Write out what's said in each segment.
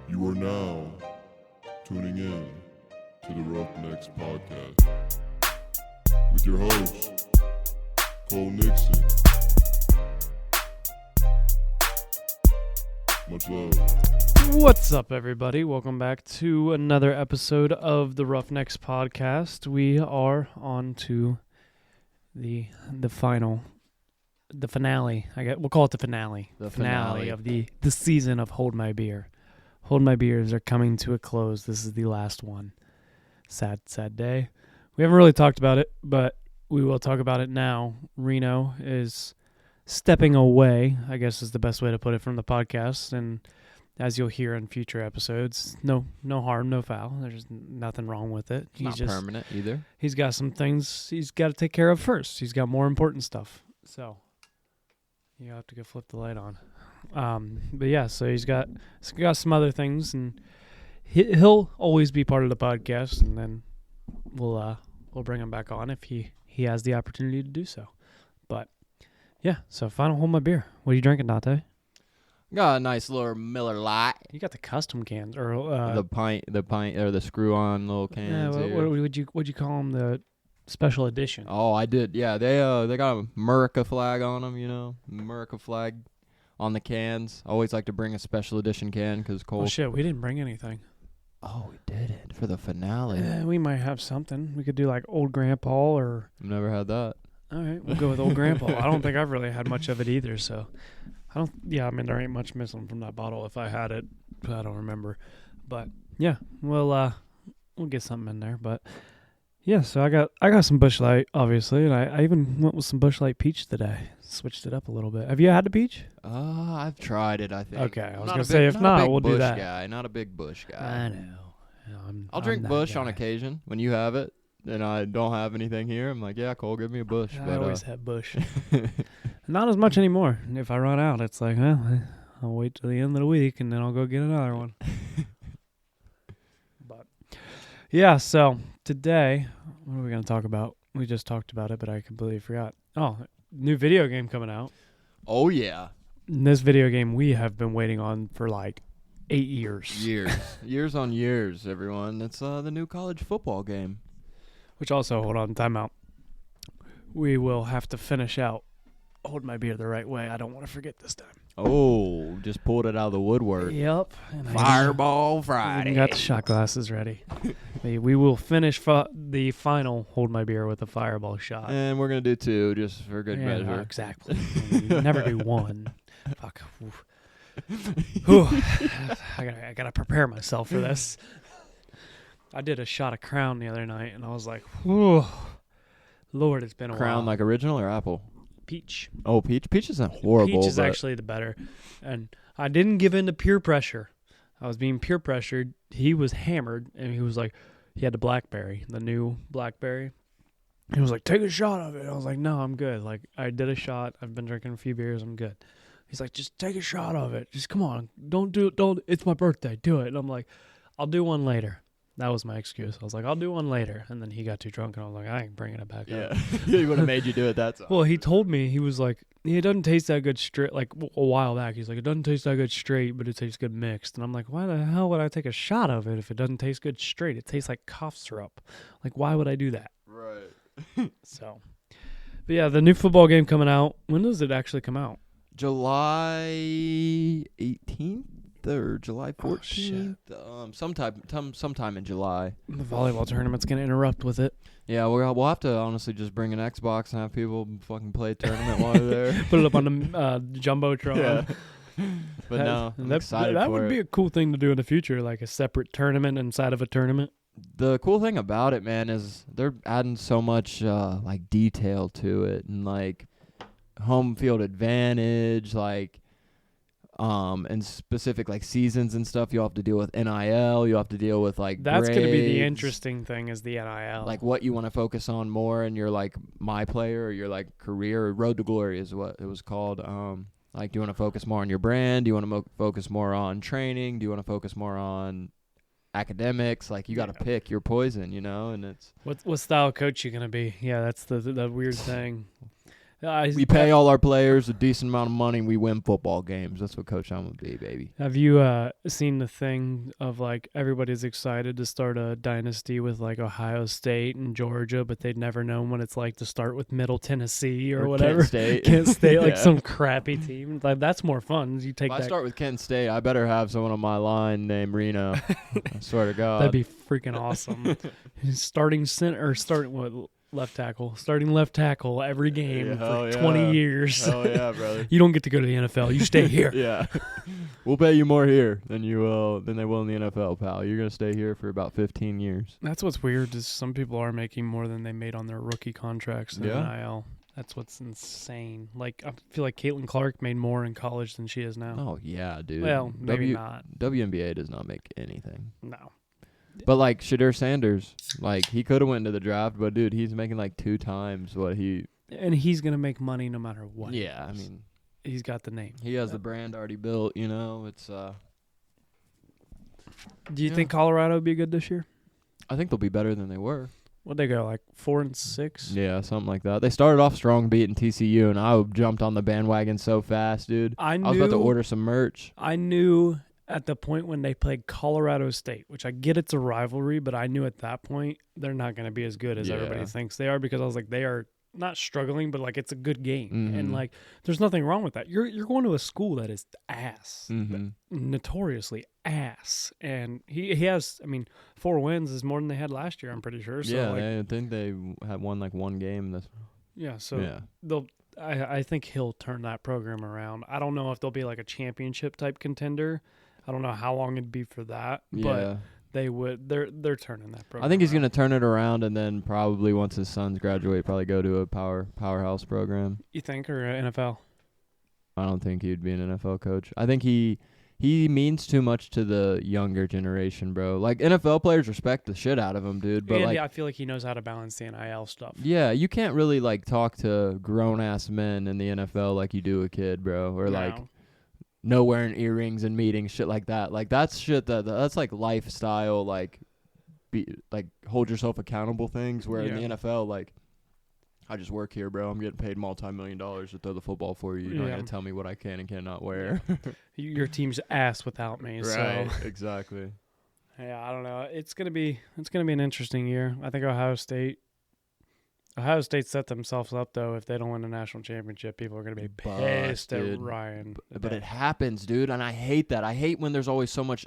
You are now tuning in to the Roughnecks Podcast with your host, Cole Nixon. Much love. What's up, everybody? Welcome back to another episode of the Roughnecks Podcast. We are on to the finale. We'll call it the finale. The finale of the season of Hold My Beer. Hold My Beers are coming to a close. This is the last one. Sad day. We haven't really talked about it, but we will talk about it now. Reno is stepping away, I guess is the best way to put it, from the podcast, and as you'll hear in future episodes, no harm, no foul. There's nothing wrong with it. He's not permanent either. He's got some things he's got to take care of first. He's got more important stuff. So you have to go flip the light on. But yeah, so he's got some other things, and he'll always be part of the podcast, and then we'll bring him back on if he has the opportunity to do so. But yeah, so final Hold My Beer. What are you drinking, Dante? Got a nice little Miller Lite. You got the custom cans, or the pint, or the screw-on little cans. Yeah, what would you call them? The special edition. Oh, I did. Yeah, they got a America flag on them. You know, America flag on the cans. I always like to bring a special edition can because Cole. Oh shit, we didn't bring anything. Oh, we didn't for the finale. We might have something. We could do like Old Grandpa or. I've never had that. All right, we'll go with Old Grandpa. I don't think I've really had much of it either, so I don't. Yeah, I mean there ain't much missing from that bottle. If I had it, I don't remember. But yeah, we'll get something in there. But yeah, so I got some Busch Light, obviously, and I even went with some Busch Light Peach today. Switched it up a little bit. Have you had the peach? I've tried it. I think. Okay, I was gonna say if not, we'll do that. Not a big Busch guy. I know. I'll drink Busch on occasion when you have it. And I don't have anything here. I'm like, yeah, Cole, give me a Busch. I always have Busch. Not as much anymore. If I run out, it's like, well, I'll wait till the end of the week, and then I'll go get another one. But yeah, so today, what are we going to talk about? We just talked about it, but I completely forgot. Oh, new video game coming out. Oh, yeah. And this video game we have been waiting on for like 8 years. Years on years, everyone. It's the new college football game. Which also, hold on, time out. We will have to finish out Hold My Beer the right way. I don't want to forget this time. Oh, just pulled it out of the woodwork. Yep. Fireball Friday. Got the shot glasses ready. We will finish the final Hold My Beer with a fireball shot. And we're going to do 2 just for good measure. Exactly. You never do 1. Fuck. I got to prepare myself for this. I did a shot of Crown the other night, and I was like, whew, Lord, it's been a while. Crown like original or apple? Peach. Oh, peach? Peach isn't horrible. Peach is actually the better. And I didn't give in to peer pressure. I was being peer pressured. He was hammered, and he was like, he had the blackberry, the new blackberry. He was like, take a shot of it. I was like, no, I'm good. Like, I did a shot. I've been drinking a few beers. I'm good. He's like, just take a shot of it. Just come on. Don't. It's my birthday. Do it. And I'm like, I'll do one later. That was my excuse. I was like, I'll do one later. And then he got too drunk, and I was like, I ain't bringing it back up. He would have made you do it that time. Well, he told me, he was like, it doesn't taste that good straight. Like, a while back, he's like, it doesn't taste that good straight, but it tastes good mixed. And I'm like, why the hell would I take a shot of it if it doesn't taste good straight? It tastes like cough syrup. Like, why would I do that? Right. So, but yeah, the new football game coming out. When does it actually come out? July 18th? Or July 14th, sometime in July. The volleyball tournament's gonna interrupt with it. Yeah, we'll have to honestly just bring an Xbox and have people fucking play a tournament while they're there. Put it up on the jumbotron. Yeah. But no, I'm excited that for would be a cool thing to do in the future, like a separate tournament inside of a tournament. The cool thing about it, man, is they're adding so much like detail to it, and like home field advantage, like. And specific like seasons and stuff, you'll have to deal with NIL. You'll have to deal with like that's going to be the interesting thing is the NIL. Like what you want to focus on more in your like my player or your like career. Road to Glory is what it was called. Like do you want to focus more on your brand? Do you want to focus more on training? Do you want to focus more on academics? Like you got to pick your poison, you know. And it's what style of coach you gonna be? Yeah, that's the weird thing. We pay all our players a decent amount of money. We win football games. That's what Coach I'm gonna be, baby. Have you seen the thing of like everybody's excited to start a dynasty with like Ohio State and Georgia, but they'd never known what it's like to start with Middle Tennessee or whatever. Kent State. Kent State, like Yeah. some crappy team. Like that's more fun. You take If I that. start with Kent State, I better have someone on my line named Reno. I swear to God. That'd be freaking awesome. Starting center or starting what? Left tackle. Starting left tackle every game Yeah, for hell 20 yeah. years. Hell yeah, brother. You don't get to go to the NFL. You stay here. Yeah. We'll pay you more here than they will in the NFL, pal. You're going to stay here for about 15 years. That's what's weird is some people are making more than they made on their rookie contracts in Yeah. NIL. That's what's insane. Like I feel like Caitlin Clark made more in college than she is now. Oh, yeah, dude. Well, maybe not. WNBA does not make anything. No. But, like, Shadir Sanders, like, he could have went into the draft, but, dude, he's making, like, 2 times what he... And he's going to make money no matter what. Yeah, I mean... He's got the name. He has the brand already built, you know. It's Do you Yeah. think Colorado would be good this year? I think they'll be better than they were. What'd they go, like 4-6? Yeah, something like that. They started off strong beating TCU, and I jumped on the bandwagon so fast, dude. I was about to order some merch. I knew at the point when they played Colorado State, which I get it's a rivalry, but I knew at that point they're not going to be as good as everybody Yeah. thinks they are because I was like, they are not struggling, but like it's a good game. And Mhm. like there's nothing wrong with that. You're going to a school that is ass. Mm-hmm. Notoriously ass. And he has, I mean, 4 wins is more than they had last year, I'm pretty sure. So Yeah, like, I think they had won like 1 game. so Yeah. they'll I think he'll turn that program around. I don't know if they'll be like a championship type contender. I don't know how long it'd be for that, but Yeah. they would. They're turning that program. I think he's around. going to turn it around and then probably once his sons graduate, probably go to a powerhouse program. You think or NFL? I don't think he'd be an NFL coach. I think he means too much to the younger generation, bro. Like NFL players respect the shit out of him, dude. But And like, I feel like he knows how to balance the NIL stuff. yeah, you can't really like talk to grown ass men in the NFL like you do a kid, bro. Or like no wearing earrings in meetings, shit like that. Like that's shit that's like lifestyle, like like hold yourself accountable things. Where in the NFL, like I just work here, bro. I'm getting paid $multi-million to throw the football for you. You're not gonna tell me what I can and cannot wear. Your team's ass without me. Right, So exactly. yeah, I don't know. It's gonna be an interesting year. I think Ohio State set themselves up though. If they don't win a national championship, people are gonna be pissed at Busted. Ryan. But it happens, dude, and I hate that. I hate when there's always so much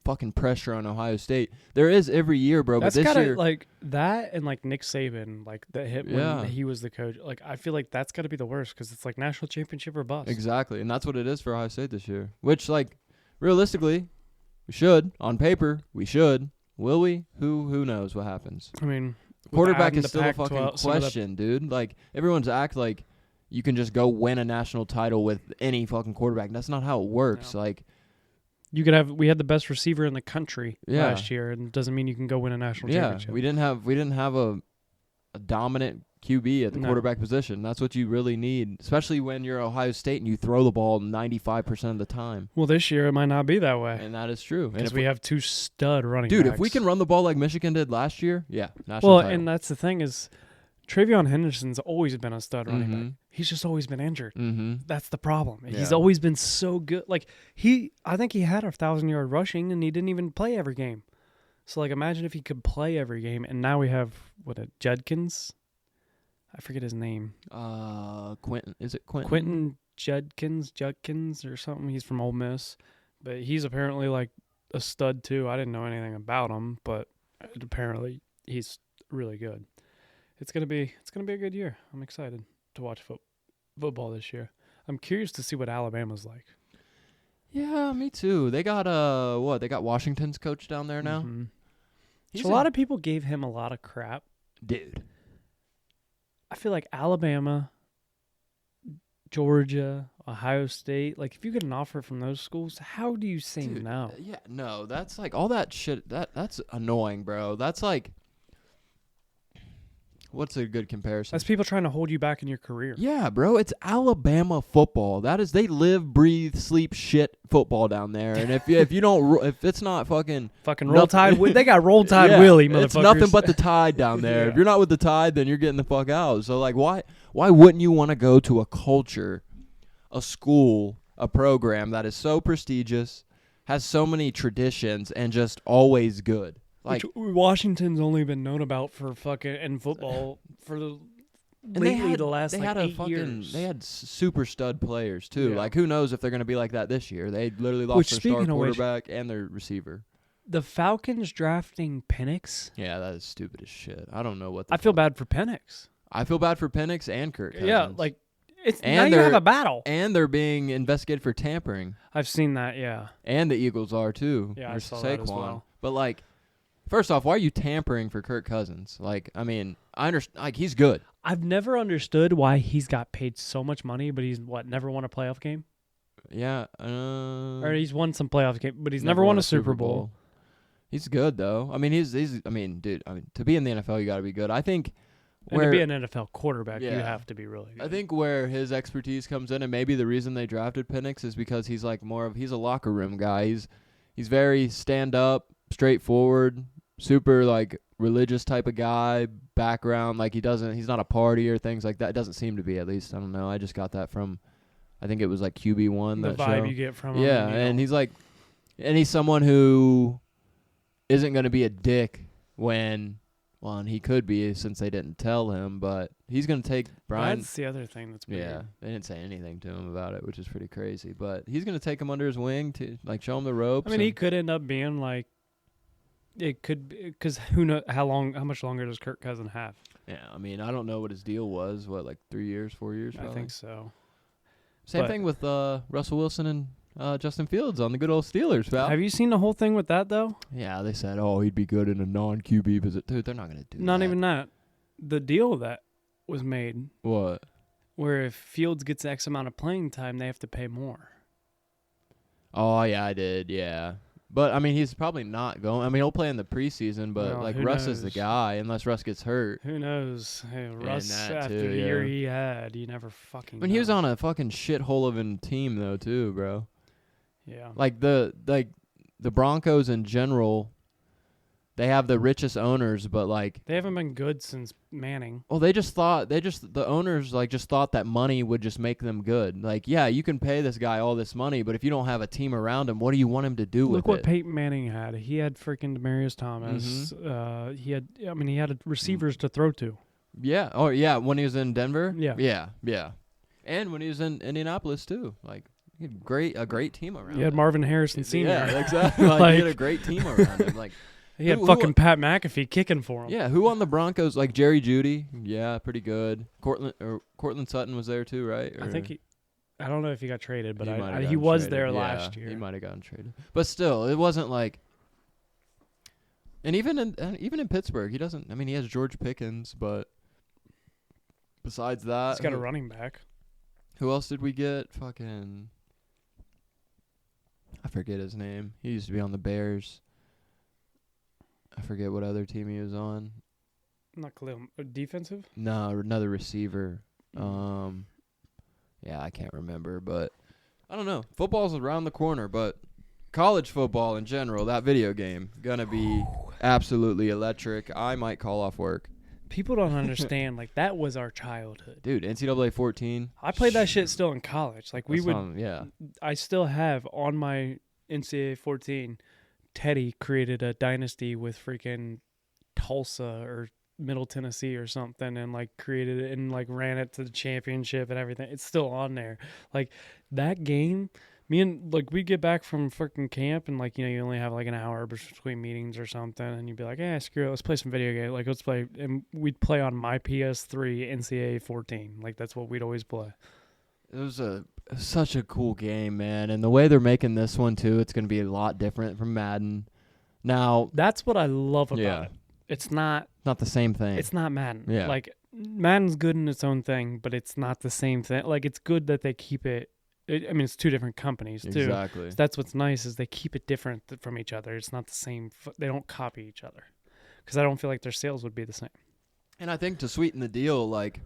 fucking pressure on Ohio State. There is every year, bro. That's but this gotta year, like that and like Nick Saban, like that hit Yeah. when he was the coach. Like I feel like that's got to be the worst because it's like national championship or bust. exactly, and that's what it is for Ohio State this year. Which, like, realistically, we should. On paper, we should. Will we? Who knows what happens? I mean, Quarterback adding is the still a Pac-12 fucking some of the- question, dude. Like, everyone's act like you can just go win a national title with any fucking quarterback. That's not how it works. No. Like, we had the best receiver in the country Yeah. last year, and it doesn't mean you can go win a national yeah, championship. we didn't have a dominant QB at the No. quarterback position. That's what you really need, especially when you're Ohio State and you throw the ball 95% of the time. Well, this year it might not be that way And that is true. And because if we have 2 stud running dude, backs. if we can run the ball like Michigan did last year, yeah, national well, title. and that's the thing is, Travion Henderson's always been a stud running back. Mhm. He's just always been injured. Mm-hmm. That's the problem. He's Yeah. always been so good. Like I think he had a 1,000-yard rushing, and he didn't even play every game. So like, imagine if he could play every game. And now we have Judkins. I forget his name. Quentin, is it Quentin? Quentin Judkins or something. He's from Ole Miss, but he's apparently like a stud too. I didn't know anything about him, but apparently he's really good. It's gonna be a good year. I'm excited to watch football this year. I'm curious to see what Alabama's like. Yeah, me too. They got They got Washington's coach down there now. Mhm. He's So a lot of people gave him a lot of crap. dude. I feel like Alabama, Georgia, Ohio State, like if you get an offer from those schools, how do you say Dude, no? Yeah, no, that's like all that shit. That's annoying, bro. That's like what's a good comparison? That's people trying to hold you back in your career. Yeah, bro, it's Alabama football. They live, breathe, sleep, shit football down there. And if it's not fucking Roll Tide, they got Roll Tide Willie, motherfuckers. It's nothing but the Tide down there. Yeah. If you're not with the Tide, then you're getting the fuck out. So like, why wouldn't you want to go to a culture, a school, a program that is so prestigious, has so many traditions, and just always good? Like, which Washington's only been known about for fucking in football for the last 8 years. They had super stud players too. Yeah. Like, who knows if they're going to be like that this year? They literally lost their star quarterback and their receiver. The Falcons drafting Penix. Yeah, that is stupid as shit. I don't know what. I feel bad for Penix. I feel bad for Penix and Kirk Cousins. Yeah, like it's now you have a battle. And they're being investigated for tampering. I've seen that. Yeah. And the Eagles are too. Yeah, I saw Saquon. that as well. But like, first off, why are you tampering for Kirk Cousins? Like, I mean, I understand. Like, he's good. I've never understood why he's got paid so much money, but he's never won a playoff game. Yeah. Or he's won some playoff game, but he's never won a Super Bowl. He's good though. I mean, dude. To be in the NFL, you got to be good. I think. And to be an NFL quarterback, you have to be really good. I think where his expertise comes in, and maybe the reason they drafted Penix is because he's like he's a locker room guy. He's very stand up, straightforward, super like religious type of guy, background. Like he's not a partier, things like that. It doesn't seem to be, at least. I don't know. I just got that from, I think it was like QB1. The that vibe show. you get from him. Yeah, and he's like, and he's someone who isn't going to be a dick when. Well, and he could be since they didn't tell him, but he's going to take Brian. That's the other thing that's weird. Yeah, they didn't say anything to him about it, which is pretty crazy. But he's going to take him under his wing to like show him the ropes. I mean, he could end up being like, it could, because who knows how much longer does Kirk Cousins have? Yeah, I mean, I don't know what his deal was. What, like 3 years, 4 years? Probably? I think so. Same thing with Russell Wilson and Justin Fields on the good old Steelers, pal. Have you seen the whole thing with that though? Yeah, they said, he'd be good in a non-QB position. Dude, they're not going to do that. Not even that. The deal that was made. What? Where if Fields gets X amount of playing time, they have to pay more. Oh, yeah, I did, yeah. But, I mean, he's probably not going. I mean, he'll play in the preseason, but, Russ is the guy, unless Russ gets hurt. Who knows? Hey, Russ, after too, the year he had, you never fucking he was on a fucking shithole of a team, though, too, bro. Yeah. Like, the Broncos in general, they have the richest owners, but, like... They haven't been good since Manning. Well, the owners, like, just thought that money would just make them good. Like, yeah, you can pay this guy all this money, but if you don't have a team around him, what do you want him to do with it? Look what Peyton Manning had. He had freaking Demaryius Thomas. Mm-hmm. He had receivers to throw to. Yeah. Oh, yeah, when he was in Denver? Yeah. Yeah. And when he was in Indianapolis, too. Like, he had a great team around him. He had Marvin Harrison Sr. Yeah, exactly. Like, he had a great team around him. Like, he had Pat McAfee kicking for him. Yeah, who on the Broncos? Like Jerry Jeudy. Yeah, pretty good. Cortland Sutton was there too, right? I think I don't know if he got traded, but he was there last year. He might have gotten traded, but still, it wasn't like. And even in Pittsburgh, he doesn't. I mean, he has George Pickens, but besides that, he's got a running back. Who else did we get? Fucking, I forget his name. He used to be on the Bears. I forget what other team he was on. Not Khalil. Defensive? No, another receiver. Yeah, I can't remember, but I don't know. Football's around the corner, but college football in general, that video game, gonna be absolutely electric. I might call off work. People don't understand. Like, that was our childhood. Dude, NCAA 14. I played that shit still in college. Like, yeah. I still have on my NCAA 14, Teddy created a dynasty with freaking Tulsa or Middle Tennessee or something, and like created it and like ran it to the championship and everything. It's still on there. Like, that game, me and like we'd get back from freaking camp and like, you know, you only have like an hour between meetings or something, and you'd be like, screw it, let's play some video game. Like, let's play, and we'd play on my PS3 NCAA 14. Like, that's what we'd always play. It was such a cool game, man. And the way they're making this one, too, it's going to be a lot different from Madden. Now, that's what I love about it. It's not the same thing. It's not Madden. Yeah. Like, Madden's good in its own thing, but it's not the same thing. Like, it's good that they keep it. I mean, it's two different companies, too. Exactly. So that's what's nice is they keep it different from each other. It's not the same. They don't copy each other. Because I don't feel like their sales would be the same. And I think to sweeten the deal, like,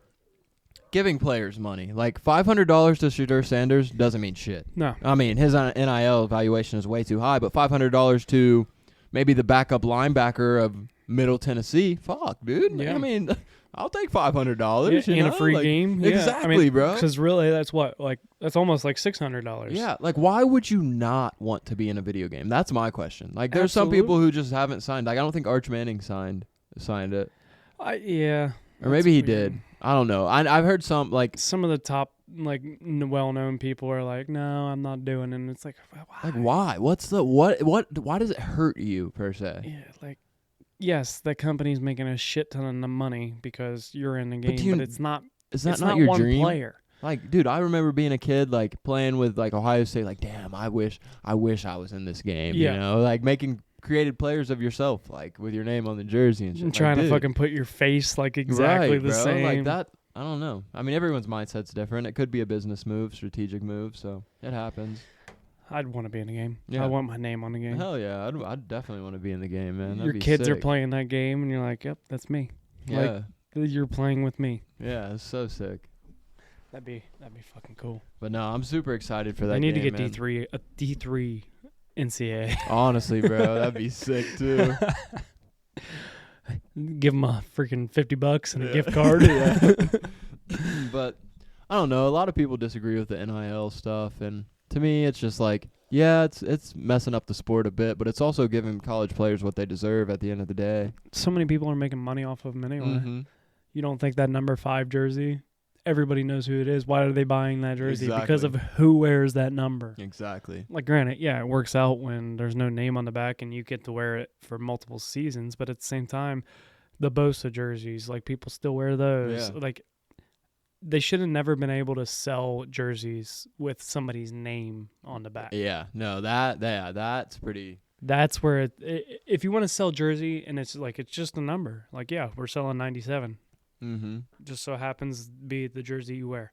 giving players money. Like, $500 to Shadur Sanders doesn't mean shit. No. I mean, his NIL valuation is way too high, but $500 to maybe the backup linebacker of Middle Tennessee, fuck, dude. Yeah. I mean, I'll take $500. Yeah, you in know? a free Like, game. Exactly, I mean, bro. Because really, that's what, like, that's almost like $600. Yeah, like, why would you not want to be in a video game? That's my question. Like, there's some people who just haven't signed. Like, I don't think Arch Manning signed it. Yeah. Or maybe he weird. did. I don't know. I've heard some, like... Some of the top, like, well-known people are like, no, I'm not doing it. And it's like, why? Like, why? What's the... Why does it hurt you, per se? Yeah, like, yes, the company's making a shit ton of money because you're in the game, but it's not... Is that it's not your one dream? player. Like, dude, I remember being a kid, like, playing with, like, Ohio State. Like, damn, I wish I was in this game. Yeah. You know? Like, making created players of yourself, like, with your name on the jersey and shit. And Like, trying to dude. fucking put your face, like, exactly Right, the bro. same. Like, that... I don't know. I mean, everyone's mindset's different. It could be a business move, strategic move, so it happens. I'd want to be in the game. Yeah. I want my name on the game. Hell yeah, I'd definitely want to be in the game, man. That'd Your be kids are sick. playing that game, and you're like, yep, that's me. Yeah, You're playing with me. yeah, it's so sick. That'd be fucking cool. But no, I'm super excited for that. They need to game, get man. a D3 NCAA. Honestly, bro, that'd be sick too. Give them a freaking $50 and a Yeah. gift card. Yeah. But I don't know. A lot of people disagree with the NIL stuff, and to me, it's just like, yeah, it's messing up the sport a bit, but it's also giving college players what they deserve at the end of the day. So many people are making money off of them anyway. Mm-hmm. You don't think that number 5 jersey? Everybody knows who it is. Why are they buying that jersey? Exactly. Because of who wears that number. Exactly. Like, granted, yeah, it works out when there's no name on the back and you get to wear it for multiple seasons. But at the same time, the Bosa jerseys, like, people still wear those. Yeah. Like, they should have never been able to sell jerseys with somebody's name on the back. Yeah. No, that's pretty. That's where if you want to sell jersey and it's like, it's just a number. Like, yeah, we're selling 97. Mm-hmm. Just so happens to be the jersey you wear.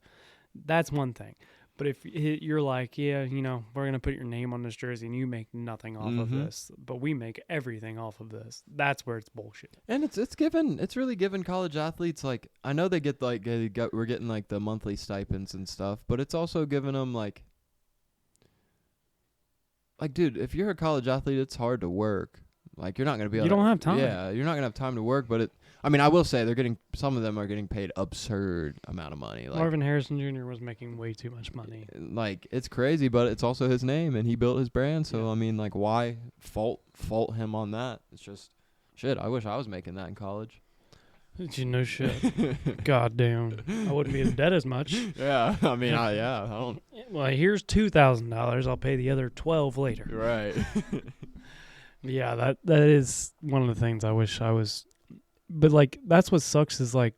That's one thing. But if you're like, yeah, you know, we're going to put your name on this jersey and you make nothing off of this, but we make everything off of this, that's where it's bullshit. And it's really given college athletes, like, I know they get like we're getting like the monthly stipends and stuff, but it's also given them like dude, if you're a college athlete, it's hard to work. Like, you're not going to be able You don't have time. Yeah, you're not going to have time to work, but I mean, I will say some of them are getting paid absurd amount of money. Like, Marvin Harrison Jr. was making way too much money. Like, it's crazy, but it's also his name and he built his brand. So, Yeah. I mean, like, why fault him on that? It's just shit. I wish I was making that in college. You know shit. God damn. I wouldn't be in debt as much. Yeah, I mean, I don't. Well, here's $2,000. I'll pay the other $12 later. Right. Yeah, that is one of the things I wish I was. But, like, that's what sucks is, like,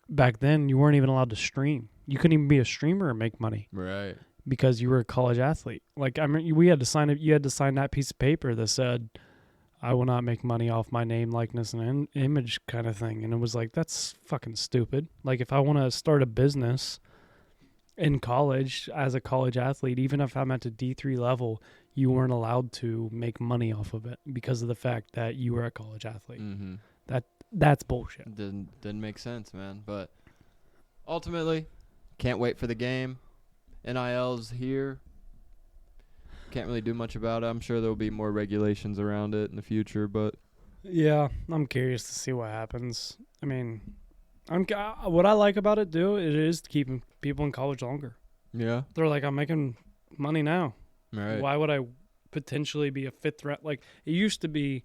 back then you weren't even allowed to stream. You couldn't even be a streamer and make money Right. because you were a college athlete. Like, I mean, we had to sign it. You had to sign that piece of paper that said, I will not make money off my name, likeness, and image kind of thing. And it was like, that's fucking stupid. Like, if I want to start a business in college as a college athlete, even if I'm at the D3 level, you weren't allowed to make money off of it because of the fact that you were a college athlete. Mm-hmm. That's bullshit. Didn't make sense, man. But ultimately, can't wait for the game. NIL's here. Can't really do much about it. I'm sure there'll be more regulations around it in the future, but Yeah, I'm curious to see what happens. I mean, what I like about it, it is keeping people in college longer. yeah. They're like, I'm making money now. Right. Why would I potentially be a fifth round? Like, it used to be,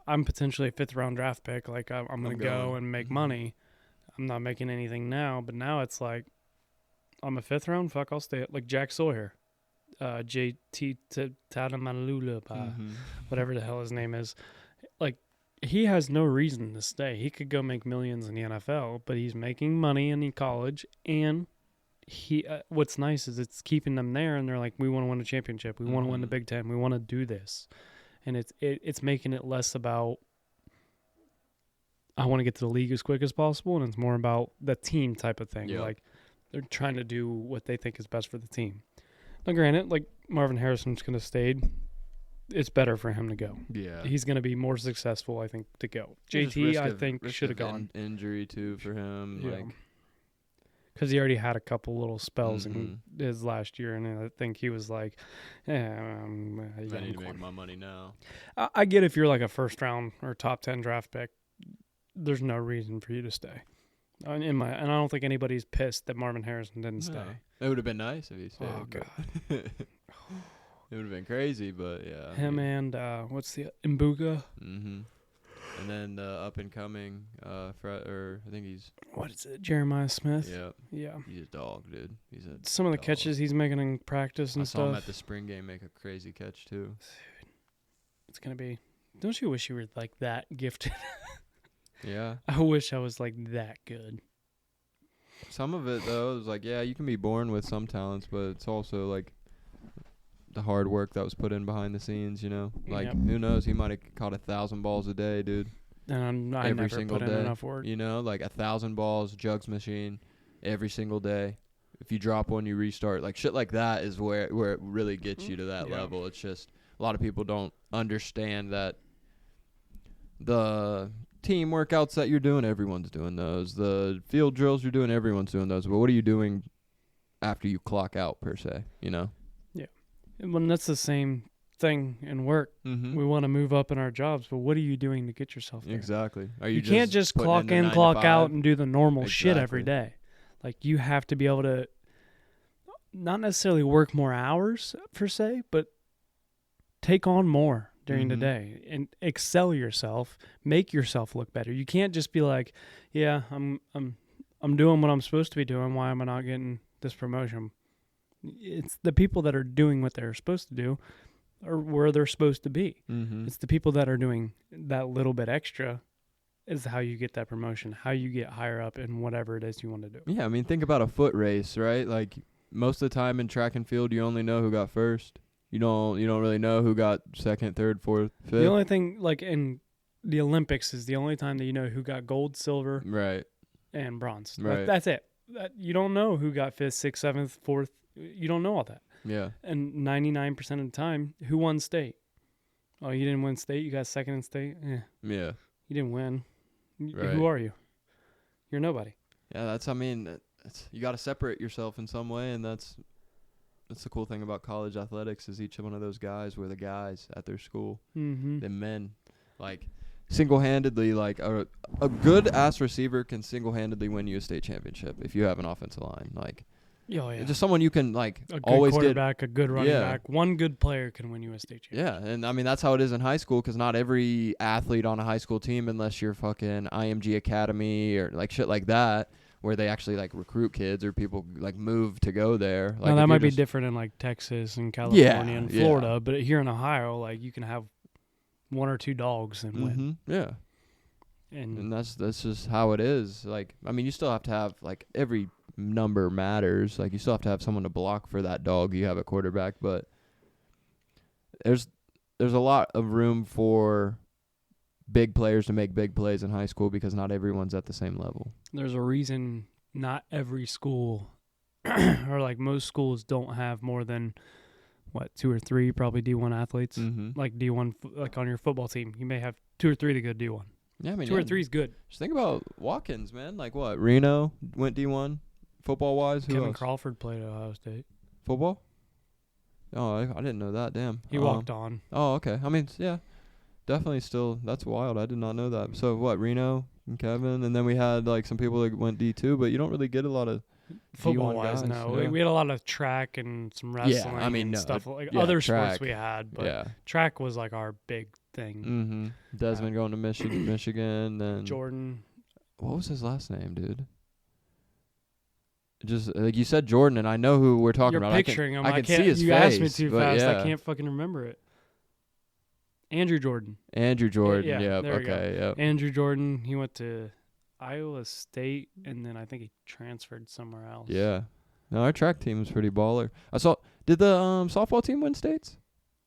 I'm potentially a fifth round draft pick. Like, I'm going to go and make money. I'm not making anything now, but now it's like, I'm a fifth round. Fuck, I'll stay. Like Jack Sawyer, JT Tadamalula, whatever the hell his name is. Like, he has no reason to stay. He could go make millions in the NFL, but he's making money in college, and he what's nice is it's keeping them there, and they're like, we want to win a championship, we want to win the Big Ten, we want to do this, and it's making it less about I want to get to the league as quick as possible, and it's more about the team type of thing. Yep. Like, they're trying to do what they think is best for the team. Now, granted, like, Marvin Harrison's going to stay. it's better for him to go. Yeah. He's going to be more successful, I think, to go. Just JT, I risk think, should have gone. Injury too for him, Yeah. Because he already had a couple little spells in Mhm. his last year, and I think he was like, I need to unicorn. make my money now. I get if you're like a first round or top 10 draft pick, there's no reason for you to stay. And I don't think anybody's pissed that Marvin Harrison didn't stay. It would have been nice if he stayed. Oh, but it would have been crazy, but yeah. Him and what's the Mbuga? And then the up and coming, I think he's What is it? Jeremiah Smith. Yeah. he's a dog, dude. He's a Some of the dog. catches he's making in practice and I saw him stuff. at the spring game make a crazy catch too. It's gonna be. Don't you wish you were like that gifted? Yeah. I wish I was like that good. Some of it though is like, yeah, you can be born with some talents, but it's also like the hard work that was put in behind the scenes, you know? Like, Yep. who knows? He might have caught 1,000 balls a day, dude. And I every never single put in day. enough work. You know, like 1,000 balls, jugs machine, every single day. If you drop one, you restart. Like, shit like that is where it really gets you to that Yeah. level. It's just a lot of people don't understand that the team workouts that you're doing, everyone's doing those. The field drills you're doing, everyone's doing those. But what are you doing after you clock out, per se, you know? When that's the same thing in work. Mm-hmm. We want to move up in our jobs, but what are you doing to get yourself there? Exactly. Are You can't just putting clock the in, 9 to clock 5? out, and do the normal shit every Exactly. day. Like, you have to be able to not necessarily work more hours, per se, but take on more during the Mhm. day and excel yourself, make yourself look better. You can't just be like, yeah, I'm doing what I'm supposed to be doing. Why am I not getting this promotion? It's the people that are doing what they're supposed to do or where they're supposed to be. Mm-hmm. It's the people that are doing that little bit extra is how you get that promotion, how you get higher up in whatever it is you want to do. Yeah, I mean, think about a foot race, right? Like, most of the time in track and field, you only know who got first. You don't really know who got second, third, fourth, fifth. The only thing, like in the Olympics, is the only time that you know who got gold, silver, Right. and bronze. Right. That's it. You don't know who got fifth, sixth, seventh, fourth. You don't know all that. Yeah. And 99% of the time, who won state? Oh, you didn't win state? You got second in state? Yeah. Yeah. You didn't win. Right. Who are you? You're nobody. Yeah, you got to separate yourself in some way, and that's the cool thing about college athletics is each one of those guys were the guys at their school. Mm-hmm. The men, like, single-handedly, like, a good-ass receiver can single-handedly win you a state championship if you have an offensive line. Like, Oh, yeah. just someone you can, like, A good always get. quarterback, a good running Yeah. back. One good player can win you a state championship. Yeah, and I mean that's how it is in high school because not every athlete on a high school team, unless you're fucking IMG Academy or like shit like that, where they actually like recruit kids or people like move to go there. Like Now, if that might you're be just- different in like Texas and California and yeah. Florida, but here in Ohio, like you can have one or two dogs and win. Mhm, yeah, And and that's just how it is. Like, I mean, you still have to have like every number matters. Like, you still have to have someone to block for that dog you have at quarterback, but there's a lot of room for big players to make big plays in high school because not everyone's at the same level. there's a reason not every school or like most schools don't have more than what, 2 or 3 probably D1 athletes. Mm-hmm. Like D1, like on your football team, you may have 2 or 3 to go D1. Yeah, I mean, 2 or 3 is good. Just think about Watkins, man. Like what? Reno went D1, football wise. Who Kevin else? Crawford played at Ohio State. Football. Oh, I didn't know that. Damn. He walked on. Oh, okay. I mean, yeah, definitely. Still, that's wild. I did not know that. So what? Reno and Kevin, and then we had like some people that went D2, but you don't really get a lot of Football D1 wise, guys, no. yeah. We had a lot of track and some wrestling I mean, and no, stuff. Like yeah, other track. sports we had, but yeah. track was like our big thing. Mm-hmm. Desmond going to Michigan, then Jordan. What was his last name, dude? Just like you said, Jordan, and I know who we're talking You're about. picturing him. I can can't, see his you face. asked me too but fast. Yeah. I can't fucking remember it. Andrew Jordan. Andrew Jordan. Yeah, Yep. there we go. Okay. Yep. Andrew Jordan. He went to Iowa State, and then I think he transferred somewhere else. Yeah. No, our track team was pretty baller. I saw. Did the softball team win states?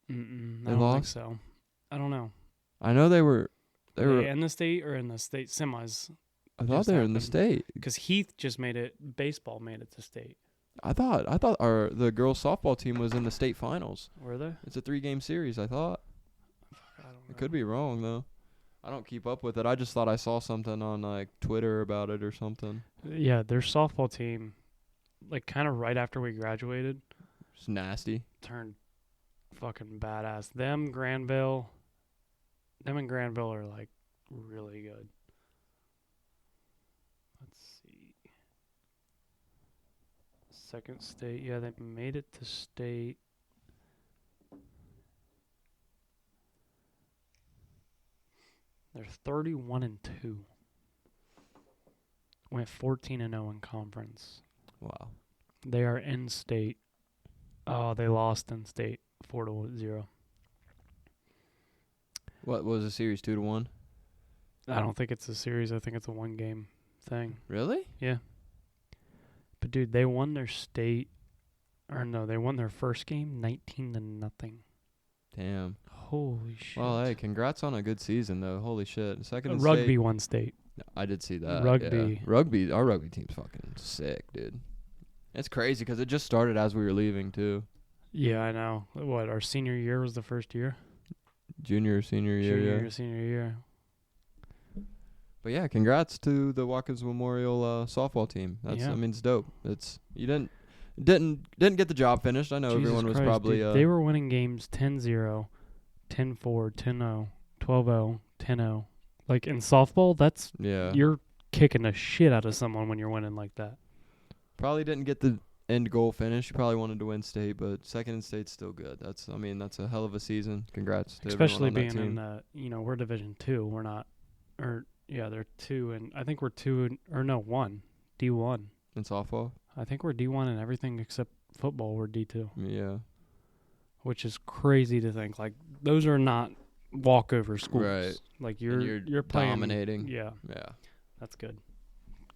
Mm-mm, They I don't think lost? so. I don't know. I know they were. They were in the state or in the state semis? I thought just they were in the happened. state. Because Heath just made it. Baseball made it to state. I thought the girls softball team was in the state finals. Were they? It's a 3-game series, I thought. I don't know. I could be wrong though. I don't keep up with it. I just thought I saw something on like Twitter about it or something. Yeah, their softball team, like kind of right after we graduated, It's nasty. turned fucking badass. Them and Granville are like really good. Let's see. Second state, yeah, they made it to state. They're 31-2. Went 14-0 in conference. Wow. They are in state. Oh, they lost in state 4-0. What was the series, 2-1? I don't think it's a series. I think it's a one-game thing. Really? Yeah. But dude, they won their state, or no, they won their first game 19-0. Damn. Holy shit. Well, hey, congrats on a good season though. Holy shit. Second in Rugby state. won state. I did see that. Rugby. Yeah. Our rugby team's fucking sick, dude. It's crazy because it just started as we were leaving too. Yeah, I know. What, our senior year was the first year? Senior year. Senior year. But yeah, congrats to the Watkins Memorial softball team. That's Yeah. I mean, it's dope. It's you didn't get the job finished. I know Jesus everyone was Christ, probably dude, they were winning games 10-0, 10-4, 10-0, 12-0, 10-0. Like in softball, that's yeah. you're kicking the shit out of someone when you're winning like that. Probably didn't get the end goal finish. You probably wanted to win state, but second in state's still good. That's a hell of a season. Congrats to Especially everyone on being that team. in we're Division 2. We're not, or yeah, they're 2, and I think we're 2, or no, 1, D1. In softball. I think we're D1 in everything except football. We're D2, Yeah. which is crazy to think. Like those are not walkover schools. Right. Like And you're playing, dominating. Yeah, Yeah. that's good.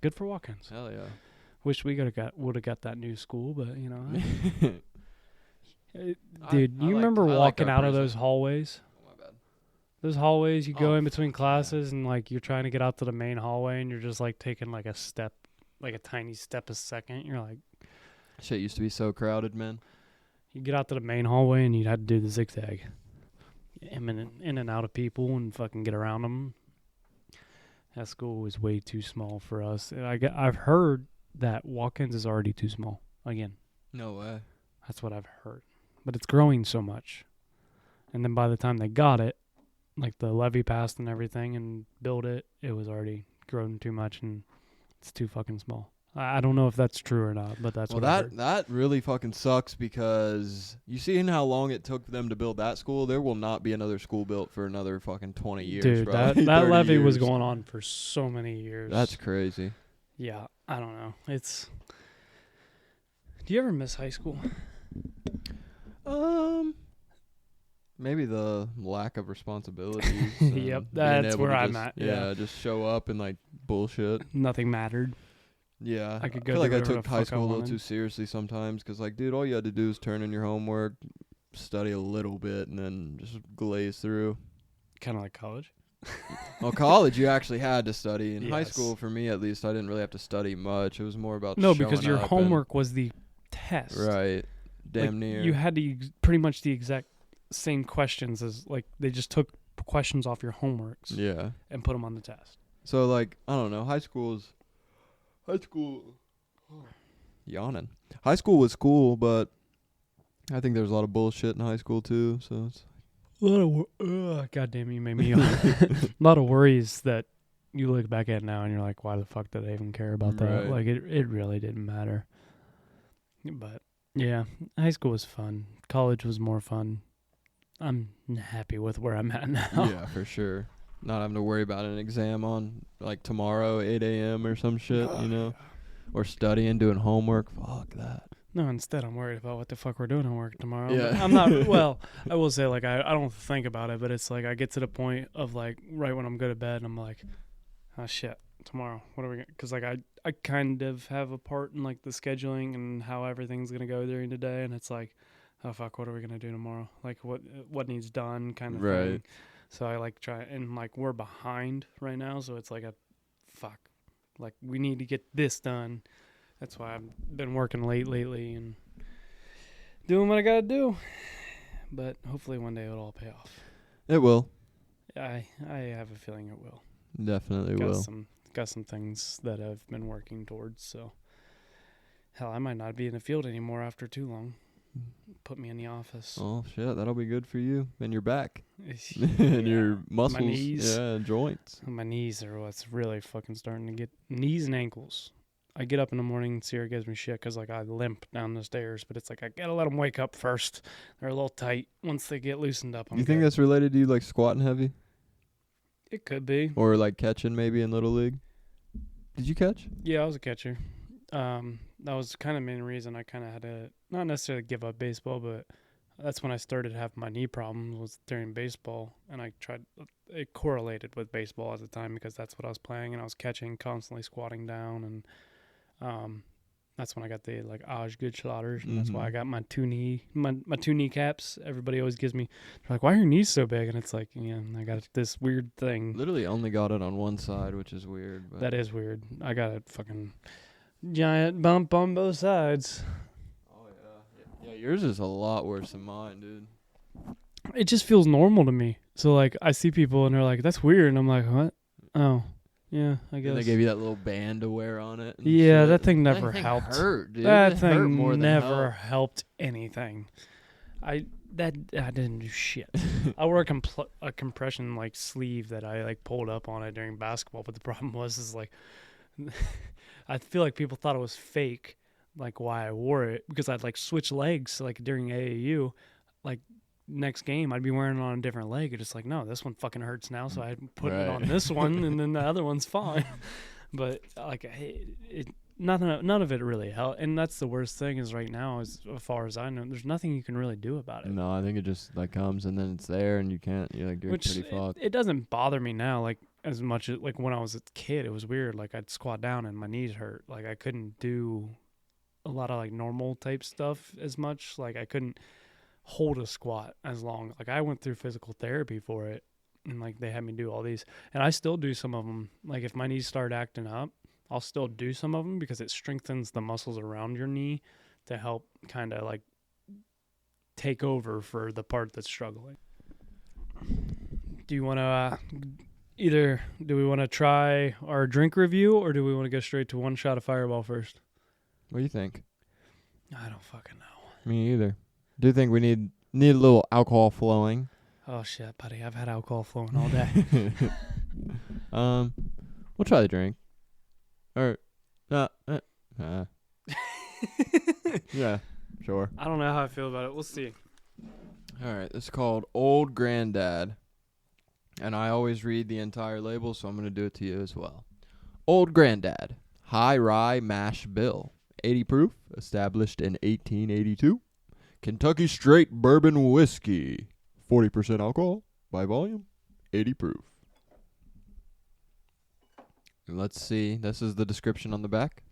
Good for Watkins. Hell yeah. Wish we would have got that new school, but you know, dude, I you like- remember I like walking our out of prison. those hallways? Oh, my bad. Those hallways, you go Oh, in between fuck yeah. classes, and like you're trying to get out to the main hallway, and you're just like taking like a step, like a tiny step a second. You're like, Shit used to be so crowded, man. you get out to the main hallway, and you'd have to do the zigzag, in and out of people, and fucking get around them. That school was way too small for us. And I've heard that Watkins is already too small again. No way. That's what I've heard. But it's growing so much. And then by the time they got it, like the levee passed and everything and built it, it was already grown too much and it's too fucking small. I don't know if that's true or not, but that's Well, what I heard. that really fucking sucks because you seen how long it took them to build that school? There will not be another school built for another fucking 20 years, Dude, probably. that 30 levee was years. going on for so many years. That's crazy. Yeah, I don't know. Do you ever miss high school? Maybe the lack of responsibilities. Yep, being that's able where to I'm just- at, yeah. just show up and like bullshit. Nothing mattered. Yeah, I could go feel like do I whatever took the high fuck I school a little wanted. too seriously sometimes because, like, dude, all you had to do is turn in your homework, study a little bit, and then just glaze through. Kind of like college. Well, college you actually had to study. In high Yes. school, for me at least, I didn't really have to study much. It was more about No, because showing your up and- homework was the test. right, damn Like, near. You had pretty much the exact same questions as, like, they just took questions off your homeworks yeah. and put them on the test. So, like, I don't know. High school. Yawning. High school was cool, but I think there's a lot of bullshit in high school too. So it's A lot of goddamn, you made me yawn. A lot of worries that you look back at now and you're like, why the fuck did I even care about that? Right. Like, it really didn't matter. But yeah, high school was fun. College was more fun. I'm happy with where I'm at now. yeah, for sure. Not having to worry about an exam on like tomorrow, 8 a.m. or some shit, you know, or studying, doing homework. Fuck that. No, instead I'm worried about what the fuck we're doing at work tomorrow. Yeah. I'm not, well, I will say, like, I don't think about it, but it's like I get to the point of, like, right when I'm going to bed, I'm like, oh, shit, tomorrow, what are we going to, because, like, I kind of have a part in, like, the scheduling and how everything's going to go during the day, and it's like, oh, fuck, what are we going to do tomorrow? Like, what needs done kind of Right. thing. So I, like, try, and, like, we're behind right now, so it's like fuck, like, we need to get this done That's why I've been working late lately and doing what I gotta do. But hopefully one day it'll all pay off. It will. I have a feeling it will. Definitely will. Got some things that I've been working towards. So hell, I might not be in the field anymore after too long. Put me in the office. Oh shit, that'll be good for you and your back Yeah. and your muscles, My knees. yeah, and joints. My knees are what's really fucking starting to get knees and ankles. I get up in the morning, Sierra gives me shit because like I limp down the stairs, but it's like I gotta let them wake up first. They're a little tight. Once they get loosened up, I'm You think good. that's related to you like squatting heavy It could be. or like catching maybe in little league? Did you catch? Yeah, I was a catcher. That was kind of the main reason I kind of had to not necessarily give up baseball, but that's when I started having my knee problems was during baseball, and I tried. It correlated with baseball at the time because that's what I was playing, and I was catching, constantly squatting down, and that's when I got the like Good-Schlatters, and that's why I got my two kneecaps. Everybody always gives me, they're like, "Why are your knees so big?" And it's like, yeah, I got this weird thing. Literally only got it on one side, which is weird. But That is weird. I got a fucking giant bump on both sides. oh yeah, yours is a lot worse than mine, dude. It just feels normal to me. So like I see people and they're like, "That's weird," and I'm like, "What? Oh, yeah, I guess." And they gave you that little band to wear on it. And Yeah, shit. that thing never That thing helped. Hurt, dude. That It hurt more thing than never helped. helped anything. I didn't do shit. I wore a compression like sleeve that I like pulled up on it during basketball, but the problem is like I feel like people thought it was fake, like why I wore it, because I'd like switch legs like during AAU, like next game I'd be wearing it on a different leg. It's just like, no, this one fucking hurts now, so I put it on this one, and then the other one's fine. But like none of it really helped, and that's the worst thing is right now, as far as I know, there's nothing you can really do about it. No, I think it just like comes and then it's there and you can't. You're like, you're pretty fucked. It doesn't bother me now, like as much as like when I was a kid. It was weird. Like I'd squat down and my knees hurt. Like I couldn't do a lot of like normal type stuff as much. Like I couldn't hold a squat as long. Like I went through physical therapy for it, and like they had me do all these, and I still do some of them. Like if my knees start acting up, I'll still do some of them because it strengthens the muscles around your knee to help kind of like take over for the part that's struggling. Do you want to do we want to try our drink review, or do we want to go straight to one shot of Fireball first? What do you think? I don't fucking know. Me either. Do you think we need a little alcohol flowing? Oh shit, buddy, I've had alcohol flowing all day. We'll try the drink. Or, yeah, sure. I don't know how I feel about it. We'll see. All right, it's called Old Granddad, and I always read the entire label, so I'm going to do it to you as well. Old Granddad, High Rye Mash Bill, 80 proof, established in 1882. Kentucky Straight Bourbon Whiskey, 40% alcohol by volume, 80 proof. Let's see. This is the description on the back.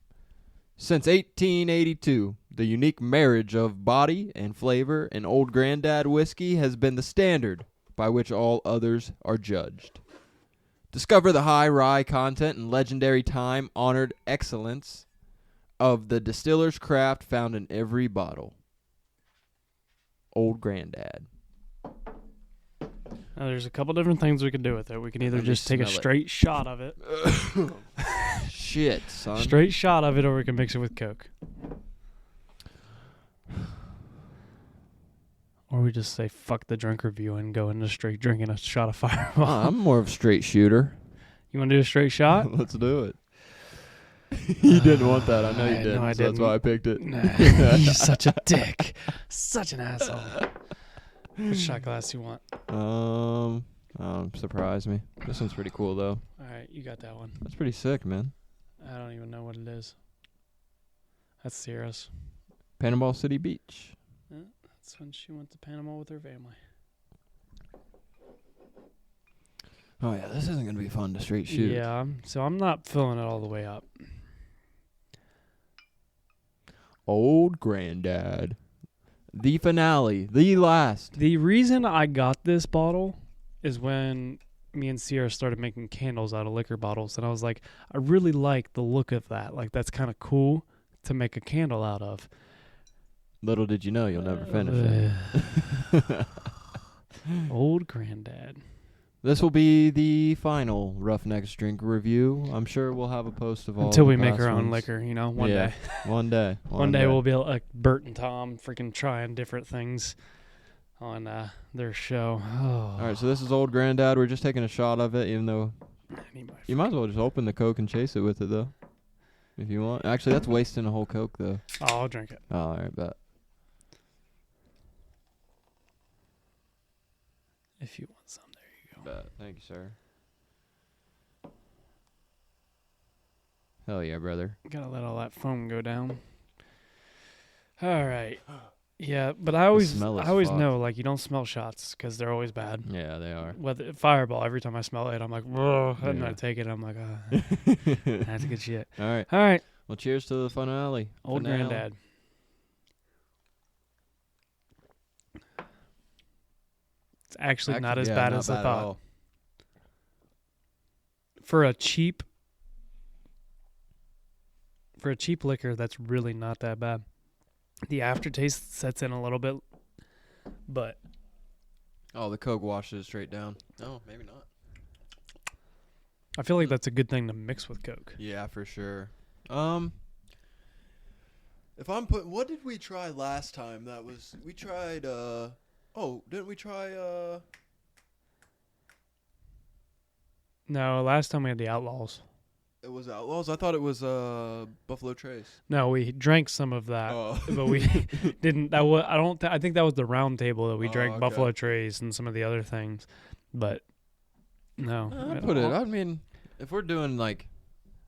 Since 1882, the unique marriage of body and flavor in Old Granddad whiskey has been the standard by which all others are judged. Discover the high rye content and legendary time-honored excellence of the distiller's craft found in every bottle. Old Granddad. Now, there's a couple different things we can do with it. We can either Let me just take a smell it. straight shot of it. Shit, son. Straight shot of it, or we can mix it with Coke. Or we just say fuck the drink review and go into straight drinking a shot of Fireball. I'm more of a straight shooter. You want to do a straight shot? Let's do it. You didn't want that. I know you I didn't. know I So that's why I picked it. Nah, you're such a dick. Such an asshole. Which shot glass do you want? Surprise me. This one's pretty cool though. All right, you got that one. That's pretty sick, man. I don't even know what it is. That's Sierra's. Panama City Beach. That's when she went to Panama with her family. Oh yeah, this isn't gonna be fun to straight shoot. Yeah, so I'm not filling it all the way up. Old Granddad. The finale. The last. The reason I got this bottle is when me and Sierra started making candles out of liquor bottles, and I was like, I really like the look of that. Like, that's kind of cool to make a candle out of. Little did you know you'll never finish it. Old granddad. This will be the final Roughnecks drink review. I'm sure we'll have a post of all Until the we make past our own ones. liquor, you know, one Yeah, day. One day. One day we'll be like Bert and Tom freaking trying different things on their show. Oh. All right, so this is Old Granddad. We're just taking a shot of it, even though you might as well just open the Coke and chase it with it, though, if you want. Actually, that's wasting a whole Coke, though. Oh, I'll drink it. Oh, all right, bet. If you want some, there you go. Bet. Thank you, sir. Hell yeah, brother. Gotta let all that foam go down. All right. Yeah, but I always smell is fucked. know, like, you don't smell shots because they're always bad. Yeah, they are. Whether Fireball, every time I smell it, I'm like, whoa. And Yeah. I take it, I'm like, that's good shit. All right. All right. Well, cheers to the finale. Old Granddad. It's actually not as bad as I thought. For a cheap liquor, that's really not that bad. The aftertaste sets in a little bit, but Oh, the Coke washes straight down. No, maybe not. I feel like that's a good thing to mix with Coke. Yeah, for sure. If I'm what did we try last time? We tried didn't we try No, last time we had the Outlaws. it was Outlaws? I thought it was Buffalo Trace. No, we drank some of that, Oh. but we didn't. I think that was the round table that we drank okay. Buffalo Trace and some of the other things, but no. I mean, if we're doing like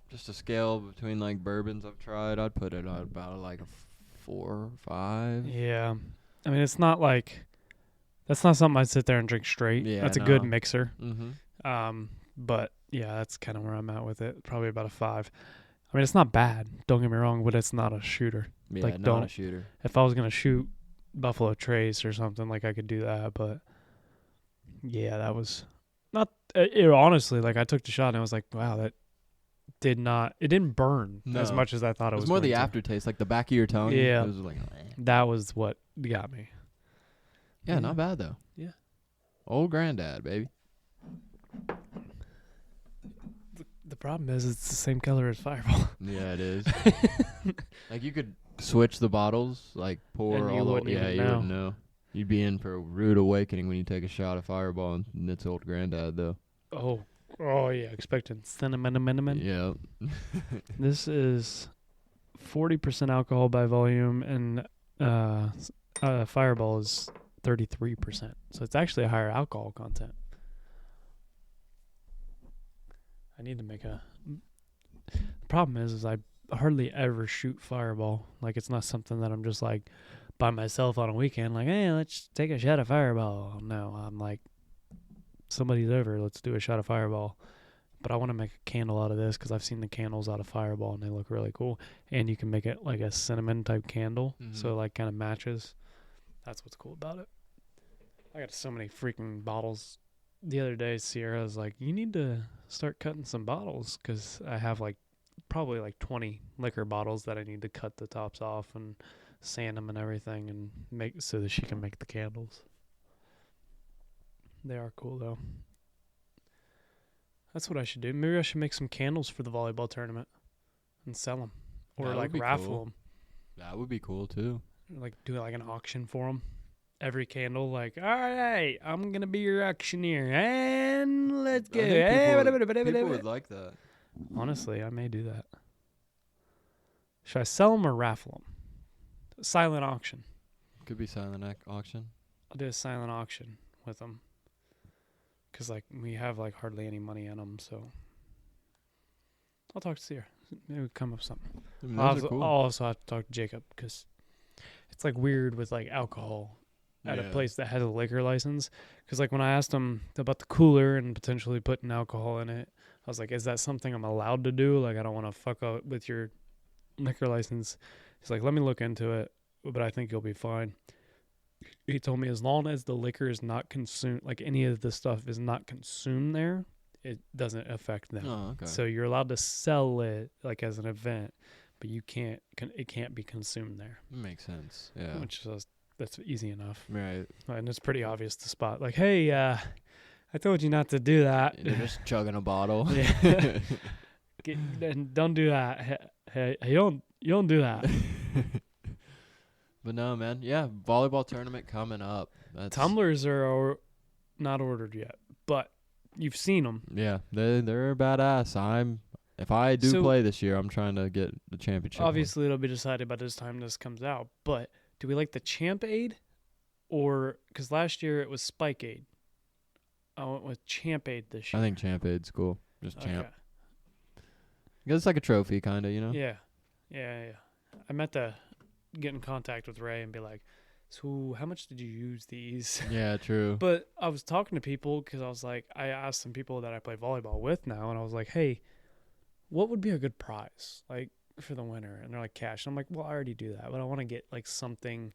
just a scale between like bourbons I've tried, I'd put it at about like a 4 or 5. Yeah, I mean, it's not like that's not something I'd sit there and drink straight. Yeah, that's a good no. mixer. Mm-hmm. But yeah, that's kind of where I'm at with it. Probably about a 5. I mean, it's not bad. Don't get me wrong, but it's not a shooter. Yeah, Like, not a shooter. If I was gonna shoot Buffalo Trace or something, like I could do that. But yeah, that was not. Honestly, like I took the shot and I was like, wow, that didn't burn as No. much as I thought it It was. was more the going to. aftertaste, like the back of your tongue. Yeah. It was like, That was what got me. yeah, Yeah. not bad though. Yeah. Old Granddad, baby. The problem is it's the same color as Fireball. Yeah, it is. Like you could switch the bottles, like pour And you all the wouldn't even you know. wouldn't know. You'd be in for a rude awakening when you take a shot of Fireball, and it's Old Granddad though. Oh yeah, expecting cinnamon. Yeah. This is 40% alcohol by volume, and Fireball is 33%. So it's actually a higher alcohol content. I need to make a. The problem is I hardly ever shoot Fireball. Like, it's not something that I'm just like by myself on a weekend. Like, hey, let's take a shot of Fireball. No, I'm like, somebody's over. Let's do a shot of Fireball. But I want to make a candle out of this because I've seen the candles out of Fireball and they look really cool. And you can make it like a cinnamon type candle, so it like kind of matches. That's what's cool about it. I got so many freaking bottles. The other day, Sierra was like, you need to start cutting some bottles because I have like probably like 20 liquor bottles that I need to cut the tops off and sand them and everything and make so that she can make the candles. They are cool though. That's what I should do. Maybe I should make some candles for the volleyball tournament and sell them, or That would like be raffle cool. them. That would be cool too. Like do like an auction for them. Every candle, like, all right, I'm gonna be your auctioneer, and let's go. People would like that. Honestly, I may do that. Should I sell them or raffle them? Silent auction. Could be silent auction. I'll do a silent auction with them. Because, like, we have, like, hardly any money in them, so. I'll talk to Sierra. Maybe we'll come up with something. I mean, I'll those are cool. also have to talk to Jacob, because it's, like, weird with, like, alcohol at a place that has a liquor license. Because, like, when I asked him about the cooler and potentially putting alcohol in it, I was like, is that something I'm allowed to do? Like, I don't want to fuck up with your liquor license. He's like, let me look into it, but I think you'll be fine. He told me as long as the liquor is not consumed, like any of the stuff is not consumed there, it doesn't affect them. Oh, okay. So you're allowed to sell it like as an event, but it can't be consumed there. Makes sense. Yeah. Which is that's easy enough. Right. And it's pretty obvious to spot. Like, hey, I told you not to do that. You're just chugging a bottle. Yeah. And don't do that. Hey, you don't do that. But no, man. Yeah, volleyball tournament coming up. Tumblers are not ordered yet, but you've seen them. Yeah, they're badass. If I do play this year, I'm trying to get the championship. Obviously, it'll be decided by this time this comes out. But do we like the Champ Aid, or because last year it was Spike Aid? I went with Champ Aid this year. I think Champ Aid's cool. Just Champ. Okay. Because it's like a trophy, kind of, you know. Yeah. I meant to get in contact with Ray and be like, so how much did you use these? Yeah, true. But I was talking to people because I was like, I asked some people that I play volleyball with now, and I was like, hey, what would be a good prize like for the winner? And they're like, cash. And I'm like, well, I already do that, but I want to get like something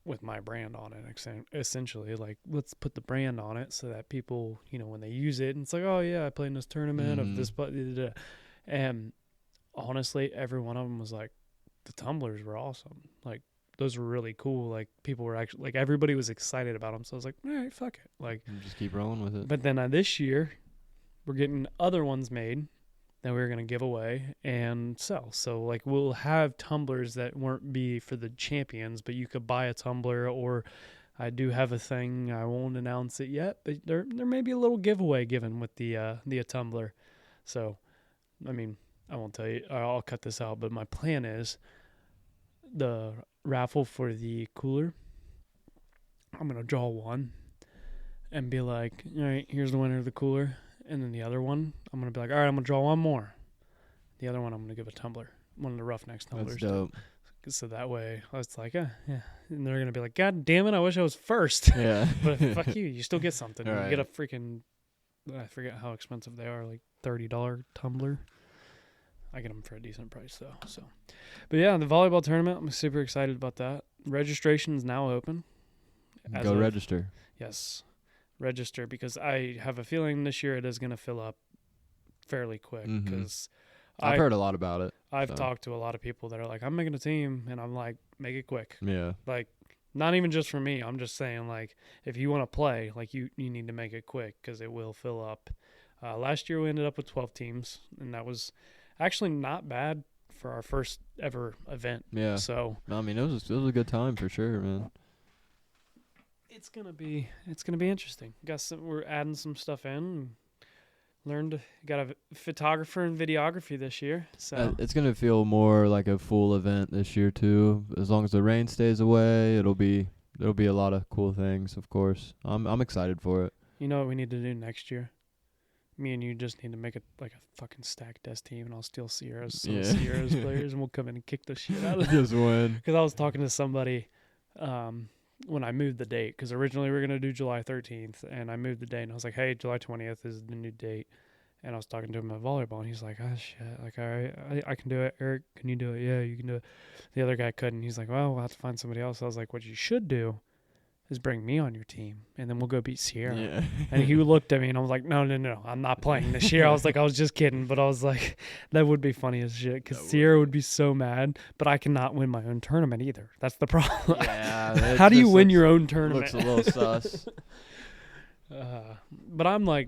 with my brand on it. Essentially, like, let's put the brand on it so that people, when they use it, and it's like, oh yeah, I played in this tournament of this, and honestly, every one of them was like, the tumblers were awesome. Like, those were really cool. Like, people were actually, like, everybody was excited about them. So I was like, all right, fuck it. Like, just keep rolling with it. But then this year, we're getting other ones made that we're going to give away and sell. So, like, we'll have tumblers that won't be for the champions, but you could buy a tumbler, or I do have a thing. I won't announce it yet, but there may be a little giveaway given with the tumbler. So, I mean, I won't tell you. I'll cut this out, but my plan is the raffle for the cooler. I'm going to draw one and be like, all right, here's the winner of the cooler. And then the other one, I'm going to be like, all right, I'm going to draw one more. The other one, I'm going to give a tumbler, one of the Roughnecks tumblers. That's dope. So that way, I was like, yeah. And they're going to be like, God damn it, I wish I was first. Yeah. But fuck you, you still get something. All you right. get a freaking, I forget how expensive they are, like $30 tumbler. I get them for a decent price, though. So, but yeah, the volleyball tournament, I'm super excited about that. Registration is now open. Go register. Yes, register, because I have a feeling this year it is going to fill up fairly quick. Because I've heard a lot about it. I've talked to a lot of people that are like, I'm making a team, and I'm like, make it quick. Yeah. Like, not even just for me. I'm just saying, like, if you want to play, like, you need to make it quick because it will fill up. Last year we ended up with 12 teams, and that was actually not bad for our first ever event. Yeah. So I mean, it was a good time for sure, man. It's gonna be interesting. We're adding some stuff in. Got a photographer and videography this year. So It's gonna feel more like a full event this year too. As long as the rain stays away, there'll be a lot of cool things. Of course, I'm excited for it. You know what we need to do next year? Me and you just need to make it like a fucking stacked desk team, and I'll steal Sierra's players, and we'll come in and kick the shit out of them. Just win. Because I was talking to somebody when I moved the date, because originally we were going to do July 13th, and I moved the date, and I was like, hey, July 20th is the new date. And I was talking to him about volleyball, and he's like, oh, shit. Like, all right, I can do it. Eric, can you do it? Yeah, you can do it. The other guy couldn't. He's like, well, we'll have to find somebody else. I was like, what you should do is bring me on your team, and then we'll go beat Sierra. Yeah. And he looked at me, and I was like, no, I'm not playing this year. I was like, I was just kidding, but I was like, that would be funny as shit, because Sierra would be so mad, but I cannot win my own tournament either. That's the problem. Yeah. How do you win your own tournament? Looks a little sus. But I'm the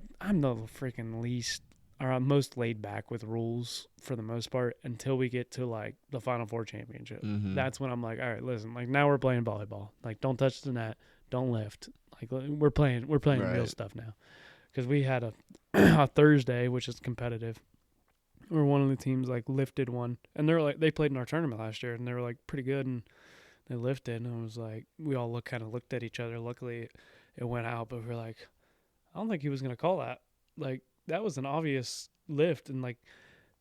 freaking least, or I'm most laid back with rules for the most part until we get to like the Final Four championship. Mm-hmm. That's when I'm like, all right, listen, like now we're playing volleyball. Like, don't touch the net, don't lift. Like, we're playing right. real stuff now. Because we had a Thursday, which is competitive, where one of the teams like lifted one, and they played in our tournament last year, and they were like pretty good, and they lifted, and I was like, we all looked at each other. Luckily, it went out, but we're like, I don't think he was gonna call that. Like, that was an obvious lift, and like,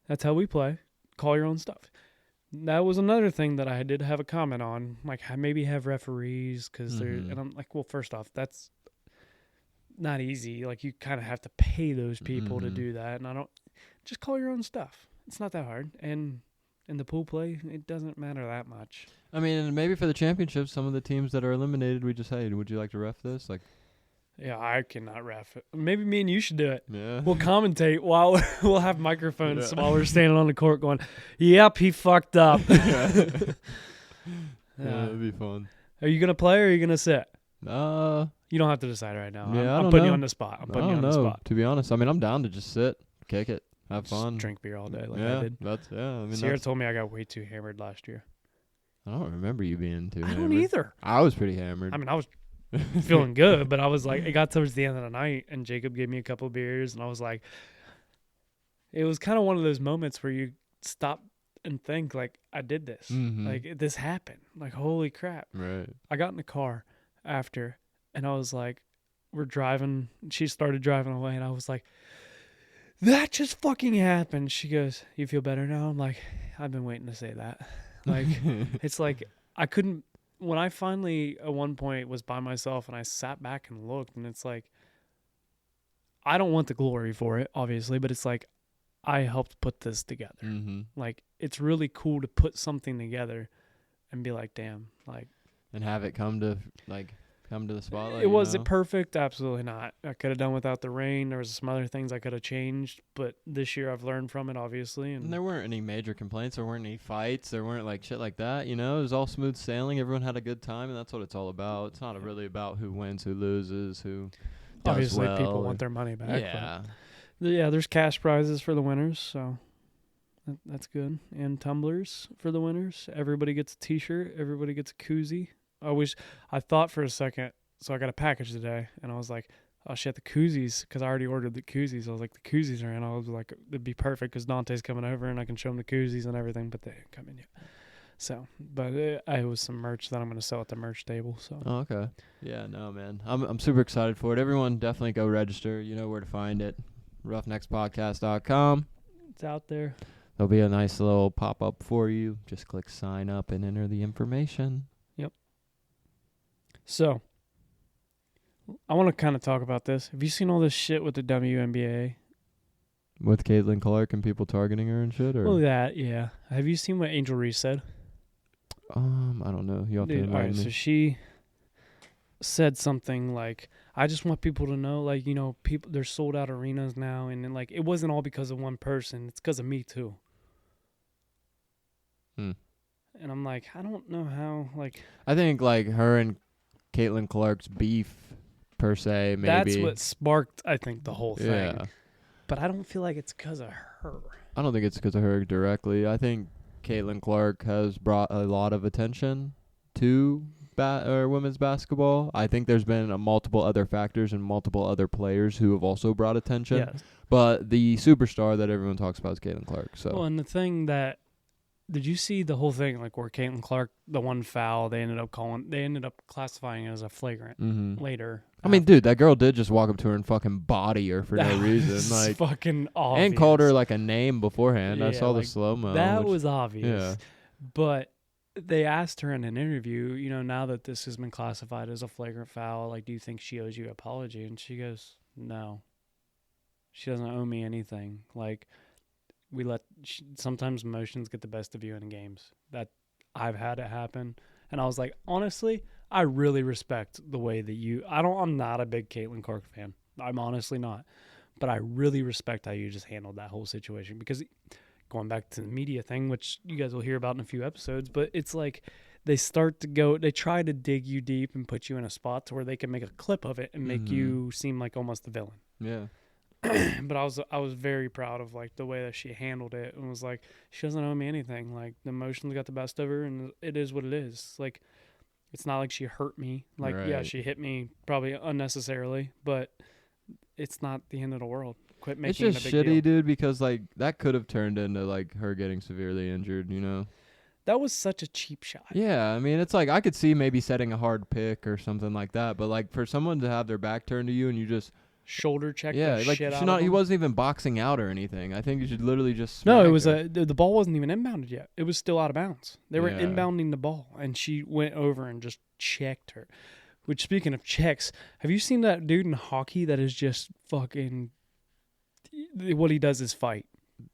that's how we play. Call your own stuff. That was another thing that I did have a comment on. Like, maybe have referees, because they're, and I'm like, well, first off, that's not easy. Like, you kind of have to pay those people to do that, and just call your own stuff. It's not that hard, and in the pool play, it doesn't matter that much. I mean, maybe for the championship, some of the teams that are eliminated, we just, hey, would you like to ref this? Like, Yeah, I cannot ref it. Maybe me and you should do it. Yeah. We'll commentate while we'll have microphones while we're standing on the court going, "Yep, he fucked up." Yeah, that'd be fun. Are you gonna play or are you gonna sit? You don't have to decide right now. Yeah, I'm putting you on the spot. I'm putting you on the spot. To be honest, I mean, I'm down to just sit, kick it, have Just fun, drink beer all day like yeah, I did. I mean, Sierra told me I got way too hammered last year. I don't remember you being too. I hammered. don't either. I was pretty hammered. I mean, I was feeling good, but I was like, it got towards the end of the night, and Jacob gave me a couple of beers, and I was like, it was kind of one of those moments where you stop and think, like, I did this. Mhm. Like, this happened. Like, holy crap. Right. I got in the car after, and I was like, we're driving. She started driving away, and I was like, that just fucking happened. She goes, you feel better now? I'm like, I've been waiting to say that. Like, it's like, I couldn't, when I finally, at one point, was by myself, and I sat back and looked, and it's like, I don't want the glory for it, obviously, but it's like, I helped put this together. Mm-hmm. Like, it's really cool to put something together and be like, damn, like, And have it come to the spotlight. it wasn't know? perfect. Absolutely not. I could have done without the rain. There was some other things I could have changed, but this year I've learned from it, obviously. And And there weren't any major complaints. There weren't any fights. There weren't like shit like that. You know, it was all smooth sailing. Everyone had a good time, and that's what it's all about. It's not really about who wins, who loses, who does obviously well, people or- want their money back. Yeah. But yeah, there's cash prizes for the winners, so that's good. And tumblers for the winners. Everybody gets a t-shirt. Everybody gets a koozie. I thought for a second, so I got a package today, and I was like, oh shit, the koozies, because I already ordered the koozies. I was like, the koozies are in. I was like, it'd be perfect because Dante's coming over and I can show him the koozies and everything, but they didn't come in yet. So, but it was some merch that I'm going to sell at the merch table. So. Oh, okay. Yeah, no, man. I'm super excited for it. Everyone definitely go register. You know where to find it. Roughnecks.podcast.com. It's out there. There'll be a nice little pop-up for you. Just click sign up and enter the information. So, I want to kind of talk about this. Have you seen all this shit with the WNBA? With Caitlin Clark and people targeting her and shit? Or? Well, that, yeah. Have you seen what Angel Reese said? I don't know. You have to Dude, all right, remind me. so she said something like, I just want people to know, like, you know, people, there's sold out arenas now, and then, like, it wasn't all because of one person. It's because of me, too. Hmm. And I'm like, I don't know how, like. I think, like, her and Caitlin Clark's beef, per se, maybe. That's what sparked, I think, the whole thing. Yeah. But I don't feel like it's because of her. I don't think it's because of her directly. I think Caitlin Clark has brought a lot of attention to women's basketball. I think there's been multiple other factors and multiple other players who have also brought attention. Yes. But the superstar that everyone talks about is Caitlin Clark. So. Well, and the thing that, did you see the whole thing, like where Caitlin Clark, the one foul, they ended up classifying it as a flagrant later. I mean, dude, that girl did just walk up to her and fucking body her for no reason. Like, fucking obvious. and called her like a name beforehand. I Yeah, saw the like, slow-mo. That which- was obvious. Yeah. But they asked her in an interview, you know, now that this has been classified as a flagrant foul, like, do you think she owes you an apology? And she goes, no. She doesn't owe me anything. Like, sometimes emotions get the best of you in games. That I've had it happen. And I was like, honestly, I really respect the way that I'm not a big Caitlin Clark fan. I'm honestly not. But I really respect how you just handled that whole situation, because going back to the media thing, which you guys will hear about in a few episodes, but it's like they try to dig you deep and put you in a spot to where they can make a clip of it and make you seem like almost the villain. Yeah. But I was very proud of like the way that she handled it, and was like, she doesn't owe me anything. Like, the emotions got the best of her, and it is what it is. Like, it's not like she hurt me. Like, yeah, Right. she hit me probably unnecessarily, but it's not the end of the world. Quit It's making just it a big shitty, deal. dude, because like that could have turned into like her getting severely injured, you know? That was such a cheap shot. Yeah, I mean, it's like I could see maybe setting a hard pick or something like that, but like for someone to have their back turned to you and you just Shoulder check the like shit you out should of he him. wasn't even boxing out or anything. I think you should literally just No, it smack was her. the ball wasn't even inbounded yet. It was still out of bounds. They were Yeah. inbounding the ball, and she went over and just checked her. Which, speaking of checks, have you seen that dude in hockey that is just fucking, what he does is fight?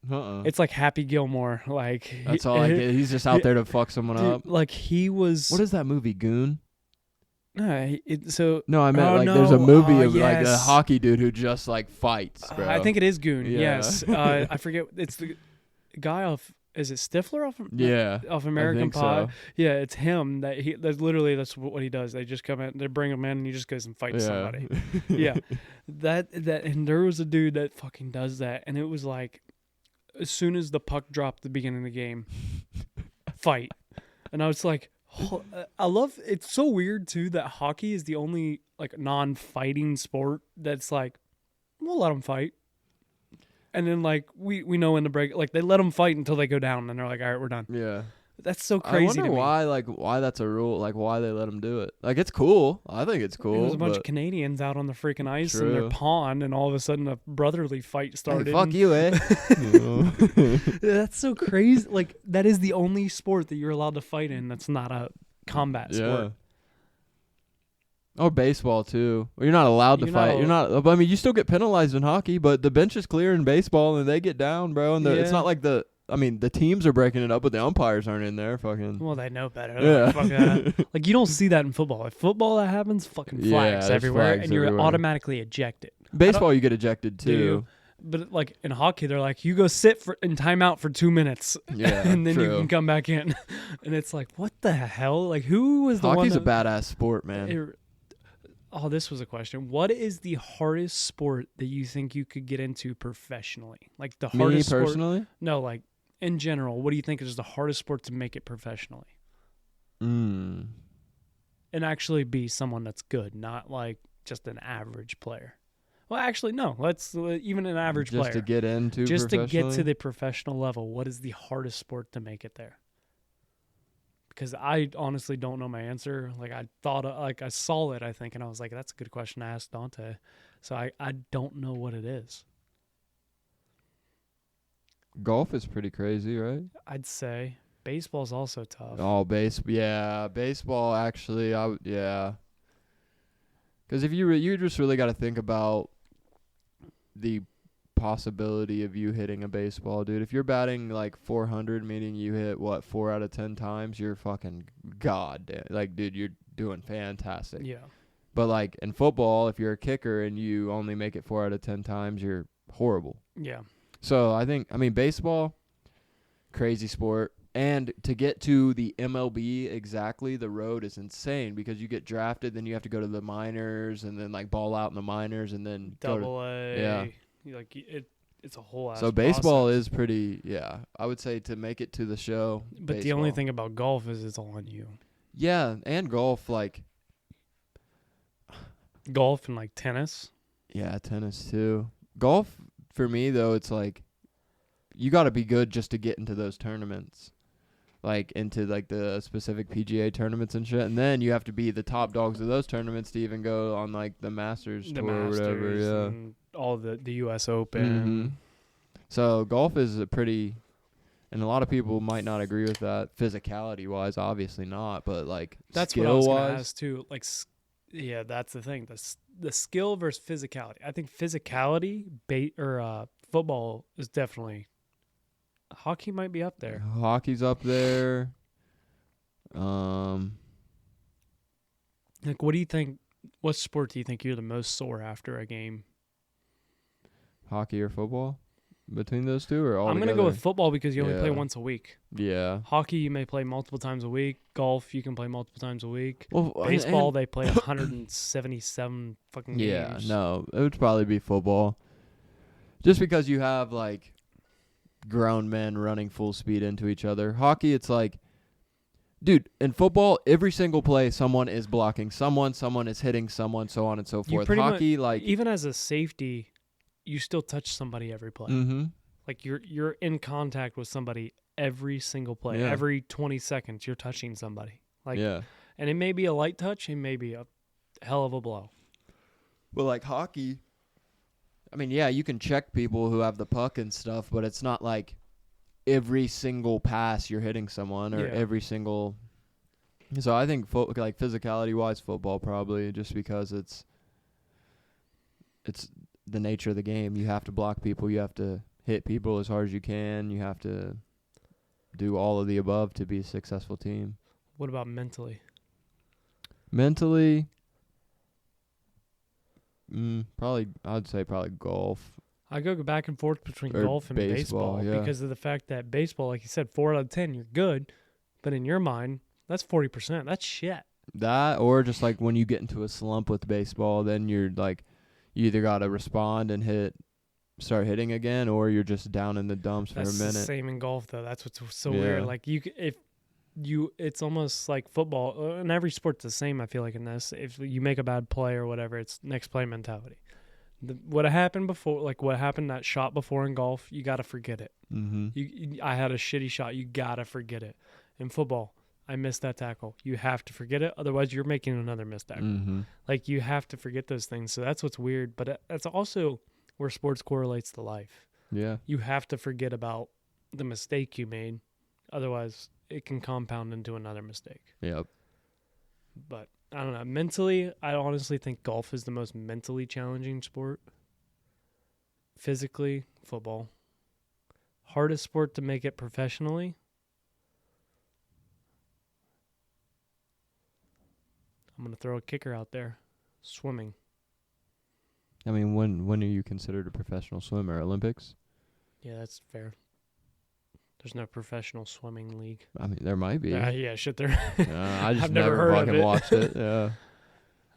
It's like Happy Gilmore. Like, That's all I get. He's just out there to fuck someone dude, up. like, he was. What is that movie, Goon? No, so No, I meant Oh, like there's a no. movie Oh, of like a yes. hockey dude who just like fights, bro. I think it is Goon. Yeah. Yes, I forget. It's the guy off. Is it Stifler off? Yeah, Off I American think Pie. so. Yeah, it's him. That's what he does. They just come in, they bring him in, and he just goes and fights somebody. Yeah, that and there was a dude that fucking does that, and it was like, as soon as the puck dropped at the beginning of the game, fight, and I was like, I love. It's so weird too that hockey is the only like non-fighting sport that's like, we'll let them fight. And then, like, we know in the break, like, they let them fight until they go down, and they're like, all right, we're done. Yeah. That's so crazy I wonder to me. why that's a rule, like why they let them do it. Like it's cool. I think it's cool. There was a bunch of but- Canadians out on the freaking ice in their True. pond, and all of a sudden a brotherly fight started. Hey, fuck you, eh? That's so crazy. Like, that is the only sport that you're allowed to fight in that's not a combat sport. Or baseball too. Well, you're not allowed to You're fight. not You're not. I mean, you still get penalized in hockey, but the bench is clear in baseball, and they get down, bro. And it's Yeah. not like the. I mean, the teams are breaking it up, but the umpires aren't in there. Fucking. Well, they know better. Yeah. Like, fuck that. Like, you don't see that in football. If football that happens, fucking Yeah, flags there's everywhere, flags and you're everywhere. automatically ejected. Baseball, you get ejected Do you? too. But like in hockey, they're like, you go sit in timeout for 2 minutes, Yeah, and then you true. can come back in. And it's like, what the hell? Like, who was the Hockey's a one? badass sport, man. This was a question. What is the hardest sport that you think you could get into professionally? Like the Me hardest sport? personally. No, like in general. What do you think is the hardest sport to make it professionally Mm. and actually be someone that's good, not like just an average player? Well, actually, no. Let's even an average Just player. to get into Just to get to professionally? the professional level, what is the hardest sport to make it there? Because I honestly don't know my answer. Like I thought, like I saw it, I think, and I was like, that's a good question to ask Dante. So I don't know what it is. Golf is pretty crazy, right? I'd say baseball's also tough. Oh, baseball actually, yeah. Because if you just really got to think about the possibility of you hitting a baseball, dude. If you're batting like 400, meaning you hit 4 out of 10 times, you're fucking goddamn. Like, dude, you're doing fantastic. Yeah. But like in football, if you're a kicker and you only make it 4 out of 10 times, you're horrible. Yeah. So I mean, baseball, crazy sport. And to get to the MLB exactly, the road is insane because you get drafted, then you have to go to the minors and then like ball out in the minors and then Double A. yeah. Like it's a whole ass So baseball process. is pretty, yeah. I would say to make it to the show. But the only baseball. thing about golf is it's all on you. Yeah, and golf, like, Golf and like tennis. yeah, tennis too. Golf, for me, though, it's like, you got to be good just to get into those tournaments. Like, into, like, the specific PGA tournaments and shit. And then you have to be the top dogs of those tournaments to even go on, like, the Masters The tour Masters or whatever, yeah. and all the US Open. Mhm. So, golf is a pretty... And a lot of people might not agree with that. Physicality-wise, obviously not. But, like, That's what I was going to skill-wise... ask too. Like, yeah, that's the thing. The skill versus physicality. I think physicality, football is definitely. Hockey might be up there. Hockey's up there. Like, what do you think? What sport do you think you're the most sore after a game? Hockey or football? Between those two or all I'm going to go with football because you only play Yeah. once a week. Yeah. Hockey, you may play multiple times a week. Golf, you can play multiple times a week. Well, Baseball, they play 177 fucking yeah, games. no, it would probably be football. Just because you have, like, grown men running full speed into each other. Hockey, it's like, dude, in football, every single play, someone is blocking someone is hitting someone, so on and so You forth. pretty Hockey, like... Even as a safety, you still touch somebody every play. Mm-hmm. Like you're in contact with somebody every single play. Yeah. Every 20 seconds you're touching somebody. Like Yeah. and it may be a light touch, it may be a hell of a blow. Well, like hockey, I mean, yeah, you can check people who have the puck and stuff, but it's not like every single pass you're hitting someone or Yeah. every single. So I think like physicality-wise, football probably just because it's the nature of the game. You have to block people. You have to hit people as hard as you can. You have to do all of the above to be a successful team. What about mentally? Mentally, probably I'd say probably golf. I go back and forth between Or golf and baseball yeah. because of the fact that baseball, like you said, 4 out of 10, you're good. But in your mind, that's 40%. That's shit. That, or just like when you get into a slump with baseball, then you're like, you either got to respond and start hitting again, or you're just down in the dumps for a That's minute. the same in golf, though. That's what's so Yeah. weird. Like, it's almost like football. And every sport's the same, I feel like, in this. If you make a bad play or whatever, it's next play mentality. What happened before, like what happened that shot before in golf, you got to forget it. Mm-hmm. I had a shitty shot. You got to forget it. In football, I missed that tackle. You have to forget it. Otherwise, you're making another missed tackle. Mm-hmm. Like, you have to forget those things. So that's what's weird. But that's also where sports correlates to life. Yeah. You have to forget about the mistake you made. Otherwise, it can compound into another mistake. Yep. But I don't know. Mentally, I honestly think golf is the most mentally challenging sport. Physically, football. Hardest sport to make it professionally. I'm going to throw a kicker out there. Swimming. I mean, when are you considered a professional swimmer? Olympics? Yeah, that's fair. There's no professional swimming league. I mean, there might be. Yeah, shit, there. I just I've never never heard of fucking it. watched it. Yeah.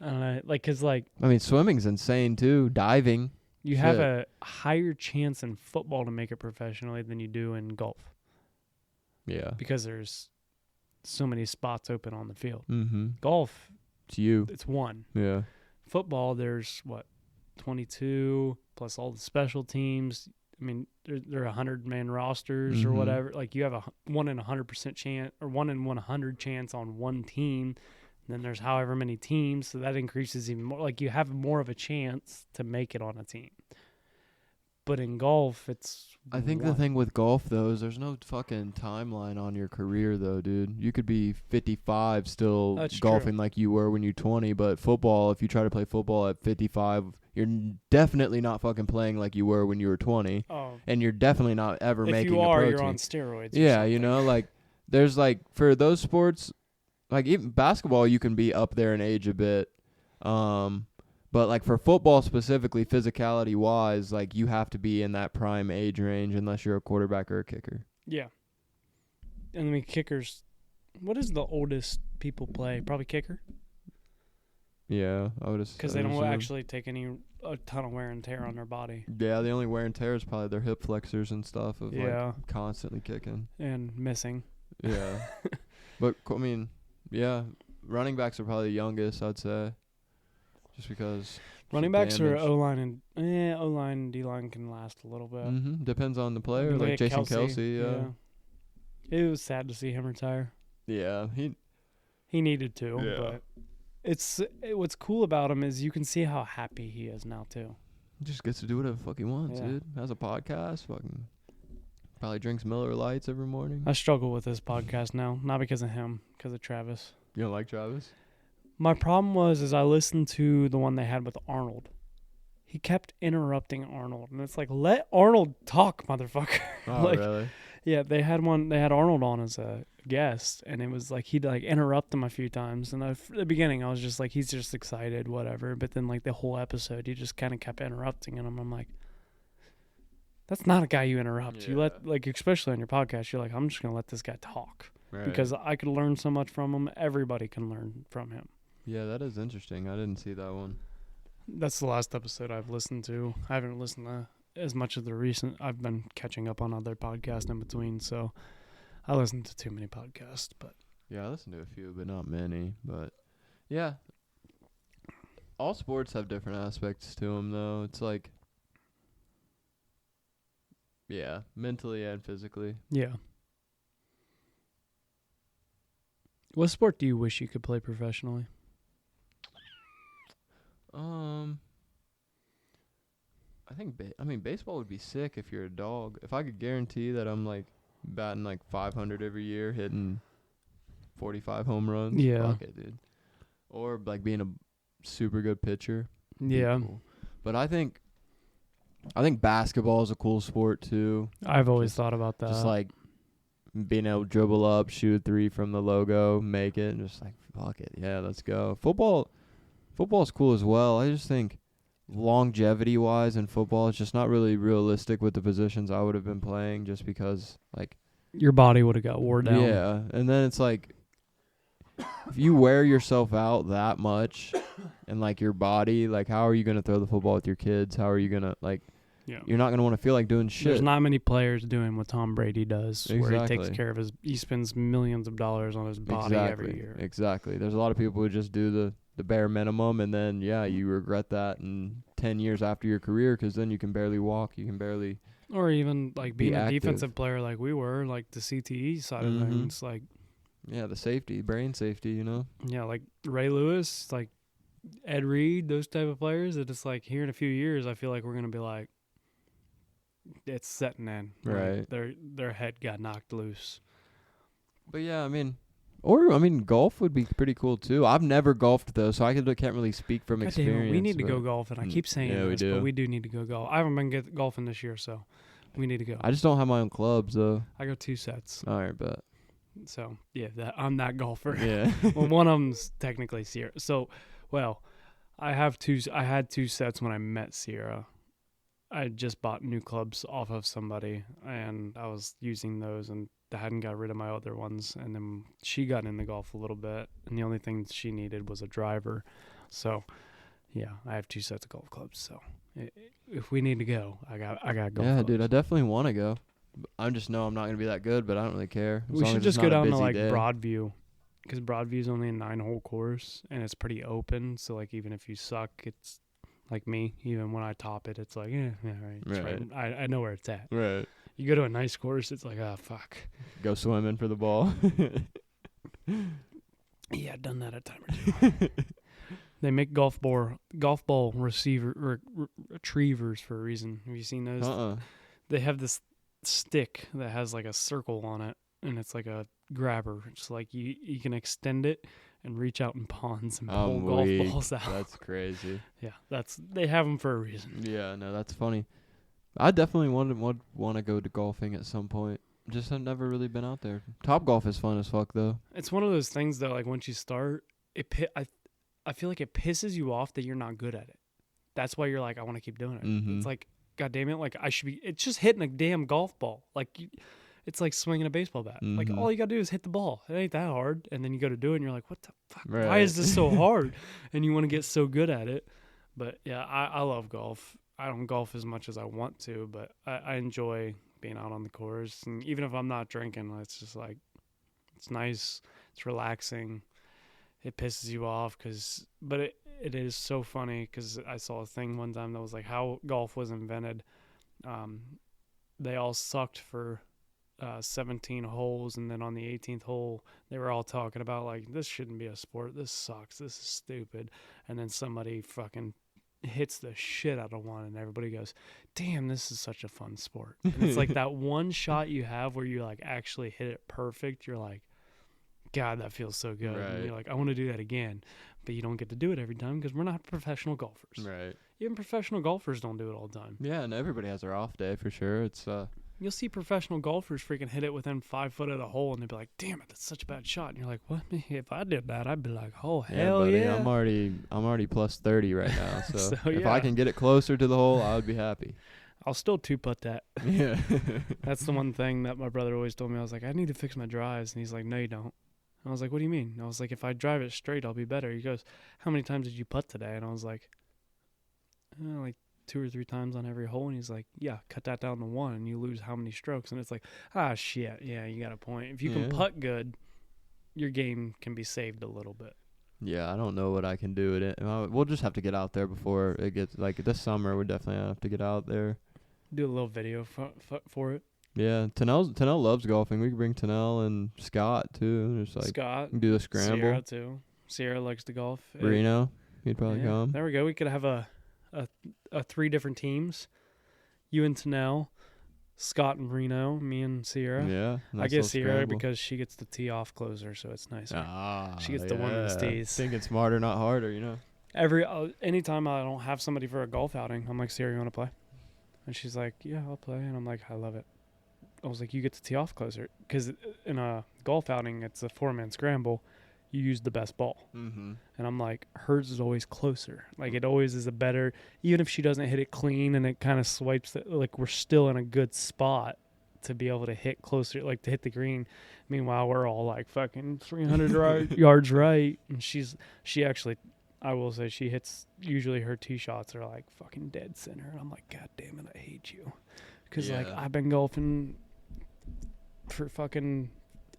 I don't know. Like, because, like, I mean, swimming's insane too. Diving. you have Shit. a higher chance in football to make it professionally than you do in golf Yeah. because there's so many spots open on the field. Mm-hmm. Golf, It's you. it's one. Yeah. Football, there's 22 plus all the special teams. I mean, there are 100-man rosters or Mhm. whatever. Like, you have a 1 in 100% chance or 1 in 100 chance on one team. And then there's however many teams, so that increases even more. Like, you have more of a chance to make it on a team. But in golf, it's I think the one. thing with golf, though, is there's no fucking timeline on your career, though, dude. You could be 55 still That's golfing true. like you were when you're 20, but football, if you try to play football at 55, you're definitely not fucking playing like you were when you were 20, Oh, and you're definitely not ever if making you a are, pro you're team. on steroids. or Yeah, you something. know, like, there's, like, for those sports, like, even basketball, you can be up there in age a bit, but, like, for football specifically, physicality-wise, like, you have to be in that prime age range unless you're a quarterback or a kicker. Yeah. And I mean, kickers. What is the oldest people play? Probably kicker, Yeah, I would because they don't actually take a ton of wear and tear on their body. Yeah, the only wear and tear is probably their hip flexors and stuff of, Yeah. like, constantly kicking. And missing. Yeah. But, I mean, yeah, running backs are probably the youngest, I'd say, just because. Running backs are damage. O-line and D-line can last a little bit. Mm-hmm. Depends on the player, Look like at Jason Kelsey, yeah. It was sad to see him retire. Yeah, He needed to, Yeah. but what's cool about him is you can see how happy he is now too. just gets to do whatever the fuck he wants, Yeah. dude. Has a podcast, fucking probably drinks Miller Lights every morning. I struggle with this podcast now, not because of him, because of Travis. You don't like Travis? My problem is I listened to the one they had with Arnold. He kept interrupting Arnold, and it's like, let Arnold talk, motherfucker. Oh, Like, really? Yeah, they had Arnold on as a guest, and it was like he'd like interrupt him a few times. And at the beginning, I was just like, he's just excited, whatever. But then like the whole episode, he just kind of kept interrupting him. I'm like, that's not a guy you interrupt. You let, like, especially on your podcast, you're like, I'm just gonna let this guy talk Right. because I could learn so much from him. Everybody can learn from him. Yeah, that is interesting. I didn't see that one. That's the last episode I've listened to. I haven't listened to as much of the recent. I've been catching up on other podcasts in between, so I listen to too many podcasts. But Yeah, I listened to a few, but not many. But yeah, all sports have different aspects to them, though. It's like, yeah, mentally and physically. yeah. What sport do you wish you could play professionally? I think baseball would be sick if you're a dog. If I could guarantee that I'm like batting like 500 every year, hitting 45 home runs. Yeah. Fuck it, dude. Or like being a super good pitcher. Yeah. Cool. But I think basketball is a cool sport too. I've always thought about that. Just like being able to dribble up, shoot a three from the logo, make it, and just like, fuck it. Yeah, let's go. Football's cool as well. I just think longevity-wise in football, it's just not really realistic with the positions I would have been playing just because, like... Your body would have got wore down. Yeah, and then it's like, if you wear yourself out that much and, like, your body, like, how are you going to throw the football with your kids? How are you going to, like... Yeah. You're not going to want to feel like doing shit. There's not many players doing what Tom Brady does, where he takes Exactly. care of he spends millions of dollars on his body every year. Exactly. There's a lot of people who just do the bare minimum, and then, yeah, you regret that in 10 years after your career because then you can barely walk. You can barely... Or even, like, being a active. defensive player like we were, like the CTE side of things. Like, yeah, the safety, brain safety, you know? yeah, like Ray Lewis, like Ed Reed, those type of players that it's like here in a few years, I feel like we're going to be like, it's setting in. Right. Like their head got knocked loose. But, yeah, I mean, golf would be pretty cool, too. I've never golfed, though, so I can't really speak from God experience. damn it, we need to go golfing. I keep saying yeah, this, but we do need to go golf. I haven't been golfing this year, so we need to go. I just don't have my own clubs, though. I go 2 sets. All right, but... So, yeah, I'm that golfer. Yeah. Well, one of them's technically Sierra. So, well, I had 2 sets when I met Sierra. I just bought new clubs off of somebody, and I was using those, and I hadn't got rid of my other ones. And then she got into golf a little bit, and the only thing she needed was a driver. So, yeah, I have 2 sets of golf clubs. So, if we need to go, I got golf clubs. Yeah, dude, I definitely want to go. I just know I'm not going to be that good, but I don't really care. We should just go down to, like, Broadview, because Broadview's only a 9-hole course, and it's pretty open. So, like, even if you suck, it's like me. Even when I top it, it's like, yeah, right. It's right. I know where it's at. Right. You go to a nice course, it's like, fuck. Go swimming for the ball. Yeah, I've done that a time or 2. They make golf ball retrievers for a reason. Have you seen those? They have this stick that has like a circle on it, and it's like a grabber. It's like you can extend it and reach out in ponds and pull golf balls out. That's crazy. Yeah, they have them for a reason. Yeah, no, that's funny. I definitely would want to go to golfing at some point. Just have never really been out there. Top golf is fun as fuck, though. It's one of those things, though, like once you start, I feel like it pisses you off that you're not good at it. That's why you're like, I want to keep doing it. Mm-hmm. It's like, God damn it, like I should be. It's just hitting a damn golf ball. Like it's like swinging a baseball bat. Mm-hmm. Like all you gotta do is hit the ball. It ain't that hard. And then you go to do it, and you're like, what the fuck? Right. Why is this so hard? And you want to get so good at it. But yeah, I love golf. I don't golf as much as I want to, but I enjoy being out on the course. And even if I'm not drinking, it's just like it's nice. It's relaxing. It pisses you off but it is so funny because I saw a thing one time that was like how golf was invented. They all sucked for 17 holes, and then on the 18th hole, they were all talking about like, this shouldn't be a sport. This sucks. This is stupid. And then somebody fucking hits the shit out of one, and everybody goes, damn, this is such a fun sport. And it's like that one shot you have where you like actually hit it perfect. You're like, God, that feels so good. Right. And you're like, I want to do that again. But you don't get to do it every time because we're not professional golfers. Right. Even professional golfers don't do it all the time. Yeah, and everybody has their off day for sure. It's You'll see professional golfers freaking hit it within 5 foot of the hole, and they'll be like, damn it, that's such a bad shot. And you're like, what? If I did that, I'd be like, oh, hell buddy, yeah. I'm already plus 30 right now. So, So, if yeah. I can get it closer to the hole, I would be happy. I'll still 2-putt that. Yeah. That's the one thing that my brother always told me. I was like, I need to fix my drives. And he's like, no, you don't. I was like, what do you mean? And I was like, if I drive it straight, I'll be better. He goes, how many times did you putt today? And I was like, like 2 or 3 times on every hole. And he's like, yeah, cut that down to 1 and you lose how many strokes. And it's like, shit. Yeah, you got a point. If you can putt good, your game can be saved a little bit. Yeah, I don't know what I can do with it. We'll just have to get out there before it gets, like, this summer, we definitely have to get out there. Do a little video for it. Yeah, Tennell loves golfing. We could bring Tennell and Scott, too. Just like Scott. do the scramble. Sierra, too. Sierra likes to golf. Reno, he'd probably come. There we go. We could have a 3 different teams. You and Tennell, Scott and Reno, me and Sierra. Yeah. Nice I guess Sierra scramble. because she gets the tee off closer, so it's nicer. She gets yeah. the women's tees. Thinking smarter, not harder, you know. Anytime I don't have somebody for a golf outing, I'm like, Sierra, you want to play? And she's like, yeah, I'll play. And I'm like, I love it. was like, you get to tee off closer. Because in a golf outing, it's a 4-man scramble. You use the best ball. Mm-hmm. And I'm like, hers is always closer. Like, it always is a better, even if she doesn't hit it clean and it kind of swipes it, like, we're still in a good spot to be able to hit closer, like, to hit the green. Meanwhile, we're all like fucking 300 yards right. And she actually, I will say, she hits, usually her tee shots are like fucking dead center. And I'm like, God damn it, I hate you. Because, like, I've been golfing for fucking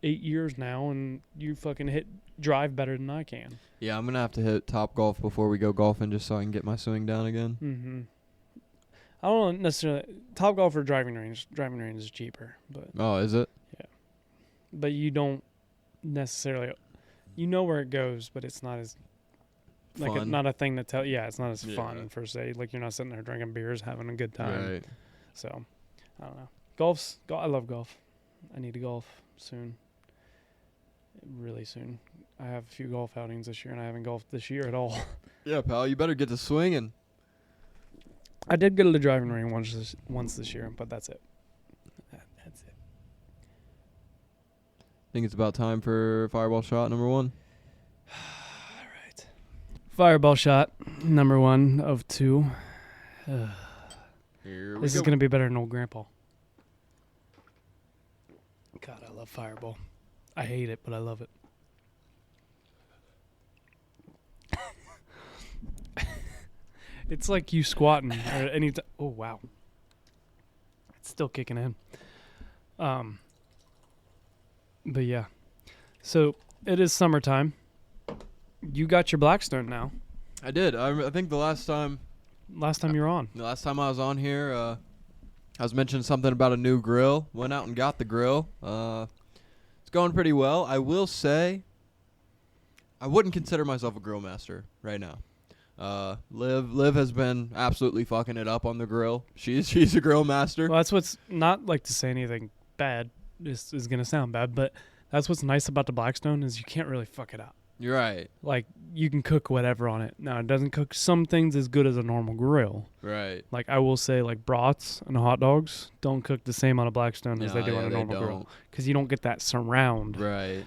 8 years now, and you fucking drive better than I can. Yeah, I'm going to have to hit Top Golf before we go golfing just so I can get my swing down again. Mm-hmm. I don't necessarily, Top Golf or driving range. Driving range is cheaper, but. Oh, is it? Yeah. But you don't necessarily, you know where it goes, but it's not as, like, not a thing to tell. Yeah, it's not as fun, per se. Like, you're not sitting there drinking beers, having a good time. Right. So, I don't know. I love golf. I need to golf soon. Really soon. I have a few golf outings this year, and I haven't golfed this year at all. Yeah, pal, you better get to swinging. I did go to the driving range once this year, but that's it. That's it. I think it's about time for fireball shot number 1. All right. Fireball shot number 1 of 2. This is going to be better than old grandpa. God, I love Fireball. I hate it, but I love it. It's like you squatting or any time. Oh, wow. It's still kicking in. But yeah. So it is summertime. You got your Blackstone now. I did. I think the last time you were on. The last time I was on here, I was mentioning something about a new grill. Went out and got the grill. It's going pretty well. I will say, I wouldn't consider myself a grill master right now. Liv has been absolutely fucking it up on the grill. She's a grill master. Well, that's what's not like to say anything bad. This is gonna sound bad, but that's what's nice about the Blackstone is you can't really fuck it up. You're right. Like, you can cook whatever on it. Now, it doesn't cook some things as good as a normal grill. Right. Like, I will say, like, brats and hot dogs don't cook the same on a Blackstone as they do on a normal grill. Because you don't get that surround. Right.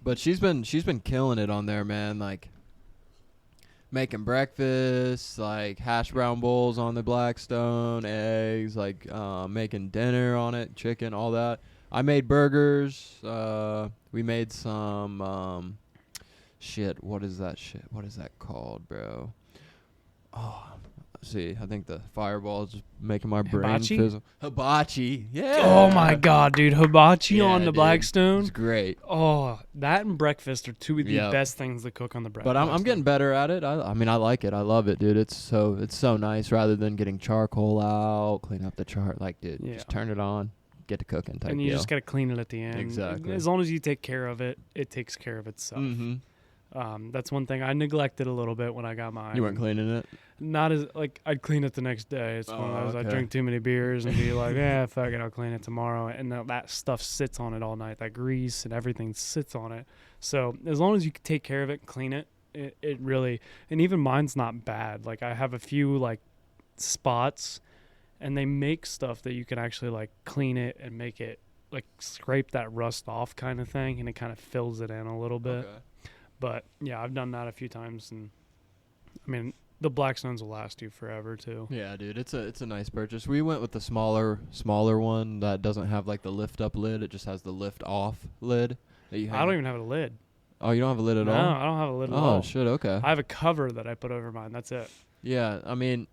But she's been killing it on there, man. Like, making breakfast, like, hash brown bowls on the Blackstone, eggs, like, making dinner on it, chicken, all that. I made burgers. We made some... what is that called, bro? Oh, see, I think the fireball is just making my brain fizzle. Hibachi, yeah. Oh my god, dude, hibachi on the Blackstone. It's great. Oh, that and breakfast are two of the best things to cook on the breakfast. But I'm getting better at it. I mean, I like it. I love it, dude. It's so nice. Rather than getting charcoal out, clean up the like, dude, just turn it on, get to cooking type. And you just gotta clean it at the end. Exactly. As long as you take care of it, it takes care of itself. Mm-hmm. That's one thing I neglected a little bit when I got mine. You weren't cleaning it? Not as, like, I'd clean it the next day. It's one of those, I drink too many beers and be like, fuck it, I'll clean it tomorrow. And that stuff sits on it all night. That grease and everything sits on it. So as long as you can take care of it, clean it, it really, and even mine's not bad. Like, I have a few, like, spots, and they make stuff that you can actually, like, clean it and make it, like, scrape that rust off kind of thing, and it kind of fills it in a little bit. Okay. But, yeah, I've done that a few times, and, I mean, the Blackstones will last you forever, too. Yeah, dude, it's a nice purchase. We went with the smaller one that doesn't have, like, the lift-up lid. It just has the lift-off lid. That you I don't even have a lid. Oh, you don't have a lid at all? No, I don't have a lid at all. Oh, shit, okay. I have a cover that I put over mine. That's it. Yeah, I mean,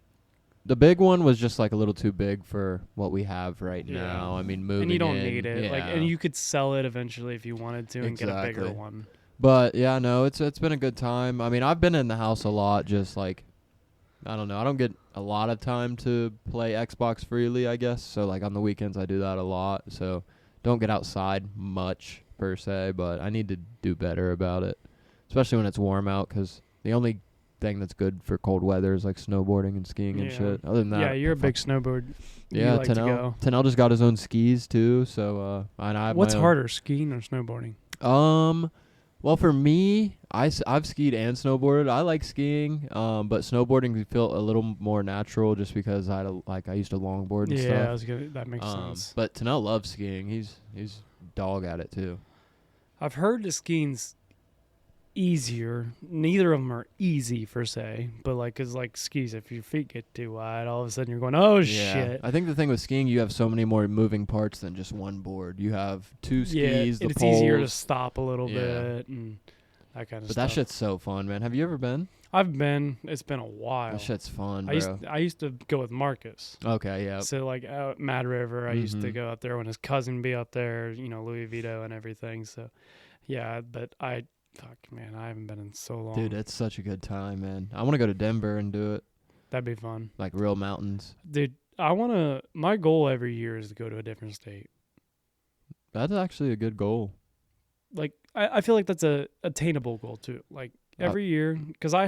the big one was just, like, a little too big for what we have right now. I mean, moving and you don't in, need it. Yeah. Like, and you could sell it eventually if you wanted to and get a bigger one. But yeah, no, it's been a good time. I mean, I've been in the house a lot, just like, I don't know, I don't get a lot of time to play Xbox freely, I guess. So like on the weekends I do that a lot. So don't get outside much per se, but I need to do better about it, especially when it's warm out, because the only thing that's good for cold weather is like snowboarding and skiing and shit. Other than that, you're a big snowboard. Yeah, like Tanel just got his own skis too. So and I what's harder, skiing or snowboarding? Well, for me, I've skied and snowboarded. I like skiing, but snowboarding can feel a little more natural just because I used to longboard and Yeah, stuff. that makes sense. But Tanel loves skiing. He's dog at it too. I've heard the skiing's easier. Neither of them are easy per se, but like, cause like skis, if your feet get too wide, all of a sudden you're going, oh shit. I think the thing with skiing, you have so many more moving parts than just one board. You have two skis, the it's poles. easier to stop a little bit and that kind of But stuff. that shit's so fun, man. Have you ever been? I've been. It's been a while. That shit's fun, bro. I used to go with Marcus. Okay, yeah. So like out Mad River, I used to Mhm. go out there when his cousin be out there, Louis Vito and everything. So yeah, but fuck man, I haven't been in so long. Dude, it's such a good time, man. I want to go to Denver and do it. That'd be fun. Like real mountains. Dude, my goal every year is to go to a different state. That's actually a good goal. Like I feel like that's a attainable goal too. Like every year, because I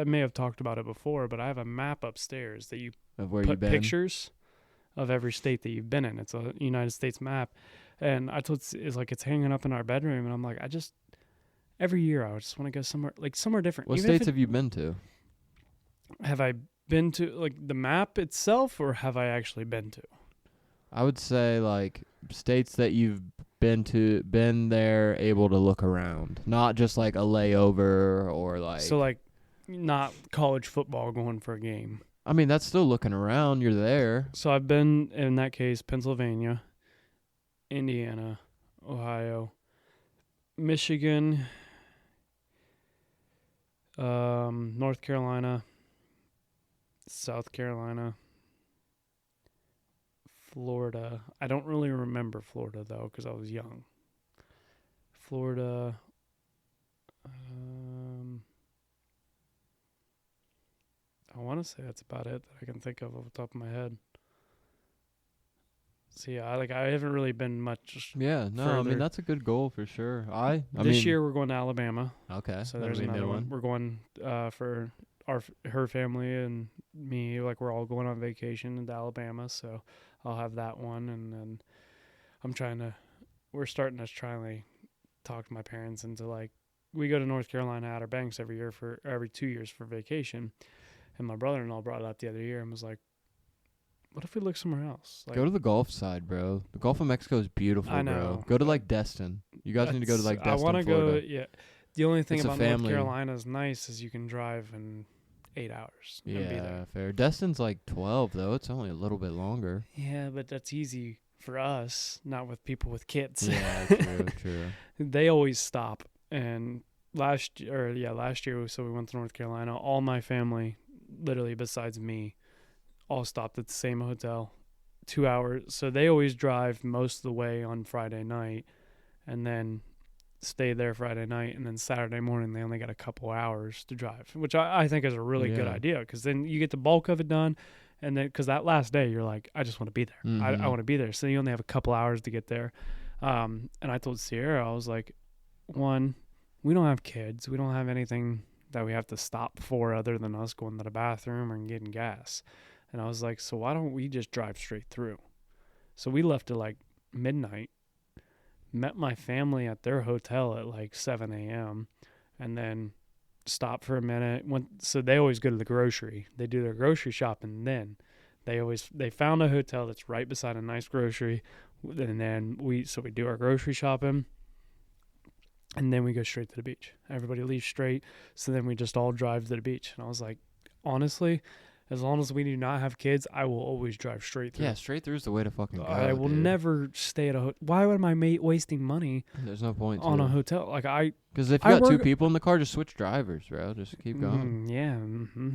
may have talked about it before, but I have a map upstairs that you Of where you've put been. pictures of every state that you've been in. It's a United States map, and I told it's hanging up in our bedroom, and I'm like, every year I just want to go somewhere different. What Even if states have you been to? have I been to, like, the map itself, or have I actually been to? I would say like states that you've been there, able to look around, not just like a layover or like. So like, not college football going for a game. I mean, that's still looking around. You're there. So I've been, in that case, Pennsylvania, Indiana, Ohio, Michigan, North Carolina, South Carolina, Florida. I don't really remember Florida, though, because I was young. Florida. I want to say that's about it that I can think of off the top of my head. So yeah, I haven't really been much. Yeah, no, I further. mean that's a good goal for sure. I This mean, year we're going to Alabama. Okay, So that'll there's be a another new one. We're going for her family and me. Like, we're all going on vacation into Alabama, so I'll have that one. And then we're starting to try and talk to my parents into, like, we go to North Carolina Outer Banks every 2 years for vacation. And my brother-in-law brought it up the other year and was like, what if we look somewhere else? Like, Go to the Gulf side, bro. The Gulf of Mexico is beautiful, I know. bro. Go to like Destin. You guys need to go to like Destin, I want to Florida. go. Yeah. The only thing It's a about North family. Carolina is nice is you can drive in 8 hours and be Yeah, there. fair. Destin's like 12 though. It's only a little bit longer. Yeah, but that's easy for us, not with people with kids. Yeah, true. They always stop. And last year, so we went to North Carolina. All my family, literally besides me, all stopped at the same hotel. 2 hours. So they always drive most of the way on Friday night and then stay there Friday night. And then Saturday morning, they only got a couple hours to drive, which I think is a really good Yeah. idea, because then you get the bulk of it done. And then, because that last day, you're like, I just want to be there. I Mhm. want to be there. So you only have a couple hours to get there. And I told Sierra, I was like, one, we don't have kids. We don't have anything that we have to stop for other than us going to the bathroom or getting gas. And I was like, so why don't we just drive straight through? So we left at like midnight, met my family at their hotel at like 7 a.m. and then stopped for a minute. So they always go to the grocery. They do their grocery shopping. Then they found a hotel that's right beside a nice grocery. And then we do our grocery shopping. And then we go straight to the beach. Everybody leaves straight. So then we just all drive to the beach. And I was like, honestly, as long as we do not have kids, I will always drive straight through. Yeah, straight through is the way to fucking go. I will dude. never stay at a hotel. Why would I be wasting money There's no point on a to it. hotel? Like, Because if I you got two work- people in the car, just switch drivers, bro. Just keep going.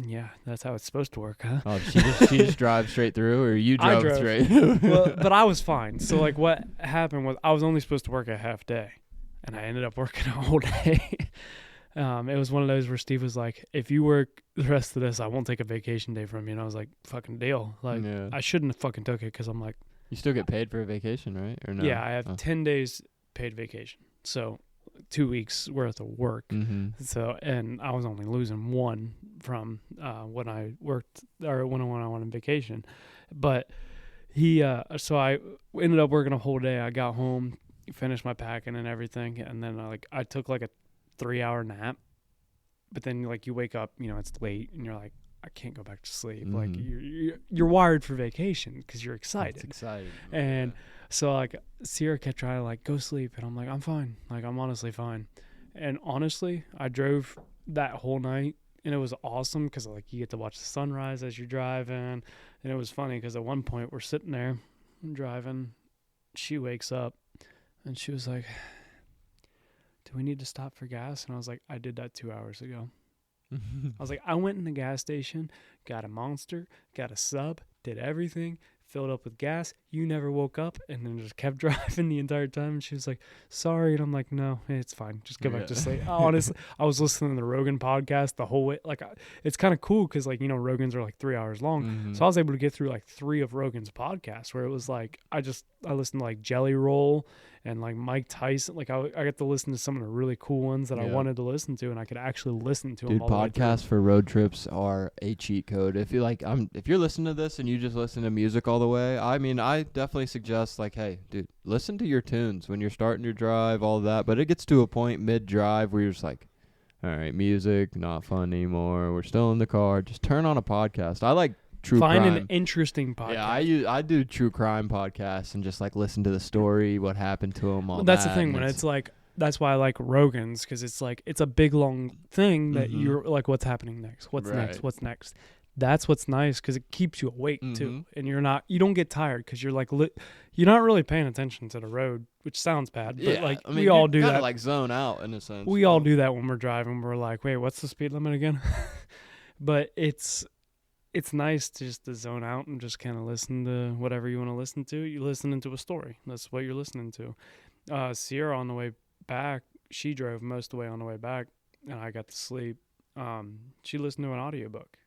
yeah, that's how it's supposed to work, huh? Oh, she just drives straight through, or you I drove drove. straight? Well, but I was fine. So, like, what happened was I was only supposed to work a half day, and I ended up working a whole day. It was one of those where Steve was like, if you work the rest of this, I won't take a vacation day from you. And I was like, fucking deal. Like, Yeah. I shouldn't have fucking took it, because I'm like, You still get paid for a vacation, right? Or no? yeah, I have Oh. 10 days paid vacation. So 2 weeks worth of work. Mm-hmm. So, and I was only losing one from when I worked, or when I went on vacation. But so I ended up working a whole day. I got home, finished my packing and everything, and then I took like a 3-hour nap. But then like you wake up, it's late, and you're like, I can't go back to sleep. Like you're wired for vacation because you're excited. It's exciting. And so like Sierra kept trying to like go sleep, and I'm like, I'm fine. Like I'm honestly fine. And honestly, I drove that whole night, and it was awesome because like you get to watch the sunrise as you're driving, and it was funny because at one point we're sitting there driving, she wakes up, and she was like, do we need to stop for gas? And I was like, I did that 2 hours ago. I was like, I went in the gas station, got a Monster, got a sub, did everything, filled up with gas. You never woke up, and then just kept driving the entire time. And she was like, sorry. And I'm like, no, it's fine. Just go back to sleep. Honestly, I was listening to the Rogan podcast the whole way. Like, it's kind of cool because, like, Rogan's are like 3 hours long. So I was able to get through like 3 of Rogan's podcasts where it was like, I listened to like Jelly Roll and like Mike Tyson. Like I got to listen to some of the really cool ones that I wanted to listen to, and I could actually listen to them. Dude, podcasts for road trips are a cheat code. If you're listening to this and you just listen to music all the way, I mean, I definitely suggest like, hey, dude, listen to your tunes when you're starting your drive, all that. But it gets to a point mid-drive where you're just like, all right, music, not fun anymore. We're still in the car. Just turn on a podcast. I like true crime. Find an interesting podcast. Yeah, I do true crime podcasts and just like listen to the story, what happened to them, all that's that. The thing when it's like, that's why I like Rogan's, because it's like it's a big long thing that you're like, what's happening next? What's next? What's next? That's what's nice because it keeps you awake too, and you don't get tired because you're like you're not really paying attention to the road, which sounds bad, but like I mean, we all do that. Like zone out in a sense. We all do that when we're driving. We're like, wait, what's the speed limit again? But it's nice to just to zone out and just kind of listen to whatever you want to listen to. You're listening to a story. That's what you're listening to. Sierra on the way back, she drove most of the way on the way back, and I got to sleep. She listened to an audiobook,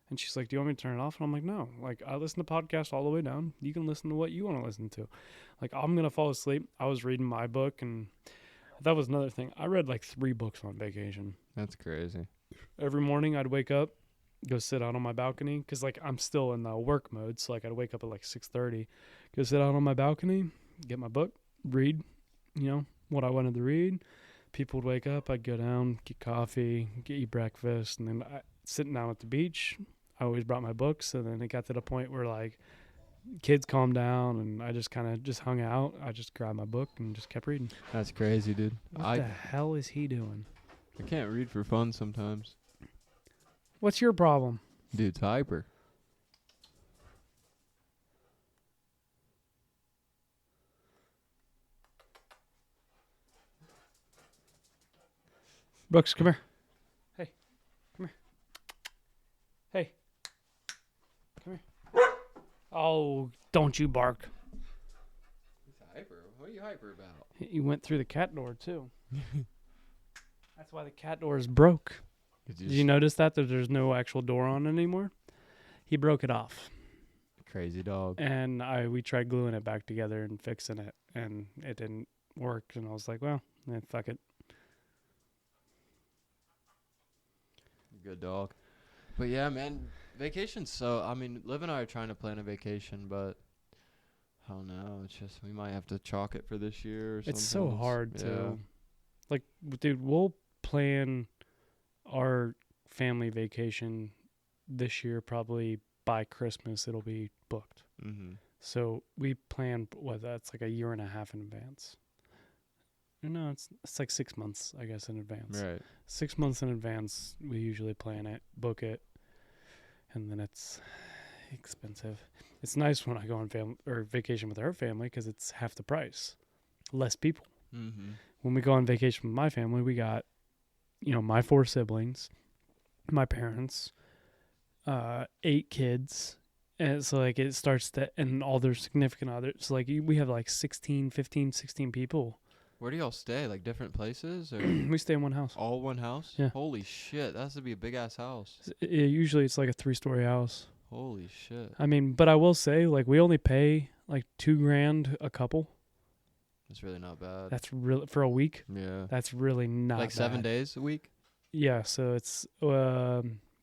and she's like, do you want me to turn it off? And I'm like, no. Like, I listen to podcasts all the way down. You can listen to what you want to listen to. Like, I'm going to fall asleep. I was reading my book, and that was another thing. I read like 3 books on vacation. That's crazy. Every morning I'd wake up, go sit out on my balcony, because like I'm still in the work mode, so like I'd wake up at like 6:30, go sit out on my balcony, get my book, read, what I wanted to read. People would wake up, I'd go down, get coffee, eat breakfast, and then sitting down at the beach, I always brought my books, and then it got to the point where like kids calmed down, and I just kind of just hung out. I just grabbed my book and just kept reading. That's crazy, dude. What the hell is he doing? I can't read for fun sometimes. What's your problem? Dude's hyper. Brooks, come here. Hey, come here. Hey, come here. Oh, don't you bark. He's hyper. What are you hyper about? He went through the cat door, too. That's why the cat door is broke. Did you notice that there's no actual door on it anymore? He broke it off. Crazy dog. And we tried gluing it back together and fixing it, and it didn't work. And I was like, well, fuck it. Good dog. But yeah, man, vacation's Liv and I are trying to plan a vacation, but I don't know. It's just, we might have to chalk it for this year or something. It's so hard to, like, dude, we'll plan our family vacation this year. Probably by Christmas, it'll be booked. Mm-hmm. So we plan, that's like a year and a half in advance. No, it's like 6 months, I guess, in advance. Right. 6 months in advance, we usually plan it, book it, and then it's expensive. It's nice when I go on vacation with her family because it's half the price, less people. Mm-hmm. When we go on vacation with my family, we got, my 4 siblings, my parents, 8 kids, and so like it starts to, and all their significant others. So like we have like 16 people. Where do y'all stay? Like different places? Or We stay in one house. all one house? Yeah. Holy shit, that has to be a big ass house. Usually it's like a 3-story house. Holy shit. I mean, but I will say, like, we only pay like $2,000 a couple. That's really not bad. That's really for a week. Yeah. That's really not like 7 bad. days a week? Yeah, so it's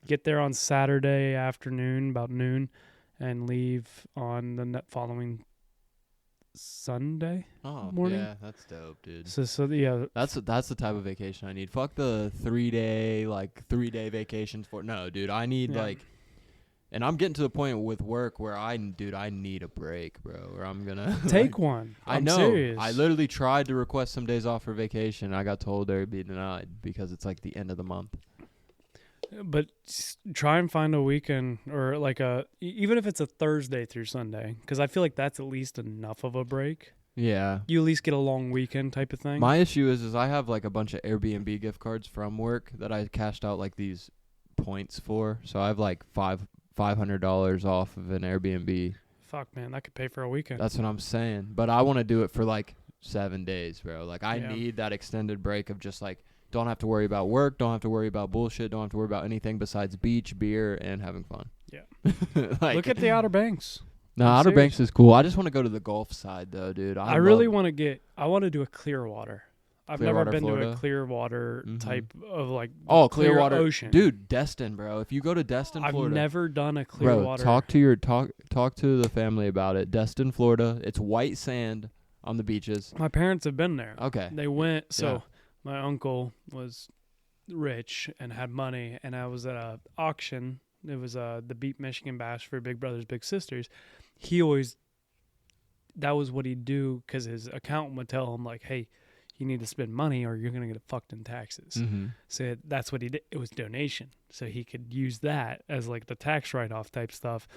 get there on Saturday afternoon, about noon, and leave on the following Sunday Oh, morning. yeah, that's dope, dude. So yeah, That's the type of vacation I need. Fuck the 3-day vacations for. No, dude, I need Yeah. and I'm getting to the point with work where I need a break, bro. Where I'm gonna take one. I I'm know. serious. I literally tried to request some days off for vacation. I got told they'd be denied because it's like the end of the month. But try and find a weekend or like even if it's a Thursday through Sunday, because I feel like that's at least enough of a break. Yeah. You at least get a long weekend type of thing. My issue is I have like a bunch of Airbnb gift cards from work that I cashed out like these points for. So I have like $500 off of an Airbnb. Fuck, man, that could pay for a weekend. That's what I'm saying. But I want to do it for like 7 days, bro. Like I Yeah. need that extended break of just like don't have to worry about work, don't have to worry about bullshit, don't have to worry about anything besides beach, beer, and having fun. Yeah. Like, Look at the Outer Banks. no, I'm Outer serious. Banks is cool. I just want to go to the Gulf side though, dude. I really want to do a Clearwater. I've Clearwater, never been to Florida? a Clearwater Mhm. type of like clear water ocean. dude. Destin, bro. If you go to Destin, I've Florida, never done a bro, Clearwater. talk to the family about it. Destin, Florida. It's white sand on the beaches. My parents have been there. Okay. They went. So Yeah. my uncle was rich and had money, and I was at a auction. It was the Beat Michigan Bash for Big Brothers Big Sisters. That was what he'd do because his accountant would tell him like, hey, you need to spend money or you're gonna get fucked in taxes. Mm-hmm. So that's what he did. It was donation, so he could use that as like the tax write-off type stuff.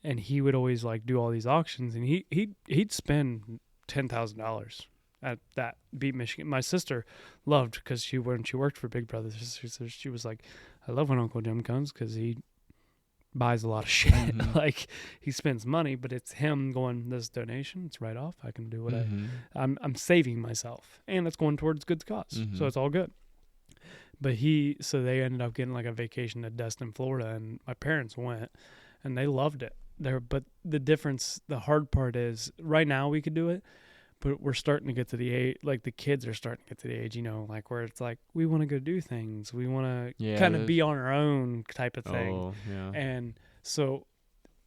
And he would always like do all these auctions, and he'd spend $10,000 at that Beat Michigan. My sister loved because when she worked for Big Brothers Sisters, she was like, I love when Uncle Jim comes because he buys a lot of shit. Mhm. Like he spends money, but it's him going, this donation, it's right off. I can do what Mm-hmm. I'm saving myself, and it's going towards good cause. Mhm. So it's all good. But so they ended up getting like a vacation to Destin, Florida, and my parents went, and they loved it there. But the hard part is right now we could do it, but we're starting to get to the age, like the kids are starting to get to the age, like where it's like, we want to go do things. We want to kind of be on our own type of thing. Oh, yeah. And so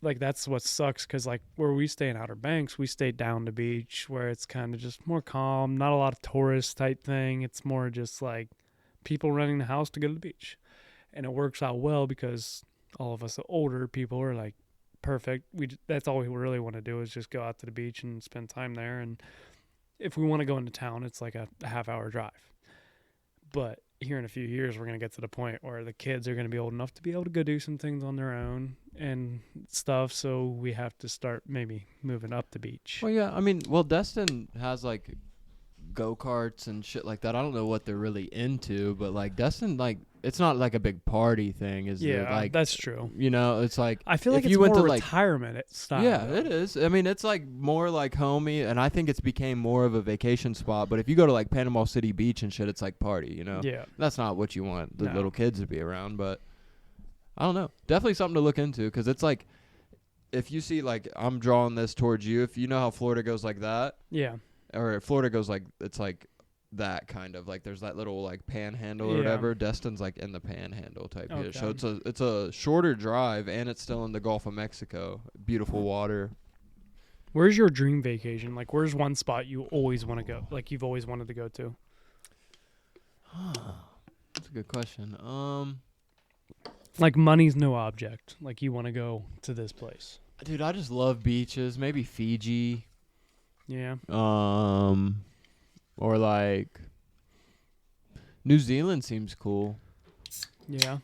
like that's what sucks because like where we stay in Outer Banks, we stay down the beach where it's kind of just more calm, not a lot of tourist type thing. It's more just like people renting the house to go to the beach. And it works out well because all of us older people are like, perfect. That's all we really want to do is just go out to the beach and spend time there. And if we want to go into town, it's like a half-hour drive. But here in a few years, we're going to get to the point where the kids are going to be old enough to be able to go do some things on their own and stuff. So we have to start maybe moving up the beach. Well, yeah. I mean, Destin has like go-karts and shit like that. I don't know what they're really into, but like Destin, like it's not like a big party thing, is it? Yeah, Like, that's true. you know, it's like I feel if like it's you went more to, like, retirement style. yeah, though. it is. I mean, it's like more like homey, and I think it's became more of a vacation spot. But if you go to like Panama City Beach and shit, it's like party, you know? Yeah. That's not what you want the No. little kids to be around, but I don't know. Definitely something to look into, because it's like, if you see, like, I'm drawing this towards you, if you know how Florida goes like that, Yeah. or Florida goes like, it's like that kind of, like, there's that little, like, panhandle or Yeah. whatever. Destin's, like, in the panhandle type Okay. ish. So it's a shorter drive, and it's still in the Gulf of Mexico. Beautiful water. Where's your dream vacation? Like, where's one spot you always want to go? Like, you've always wanted to go to? That's a good question. Like, money's no object. Like, you want to go to this place. Dude, I just love beaches. Maybe Fiji. Yeah. Or like New Zealand seems cool, Yeah.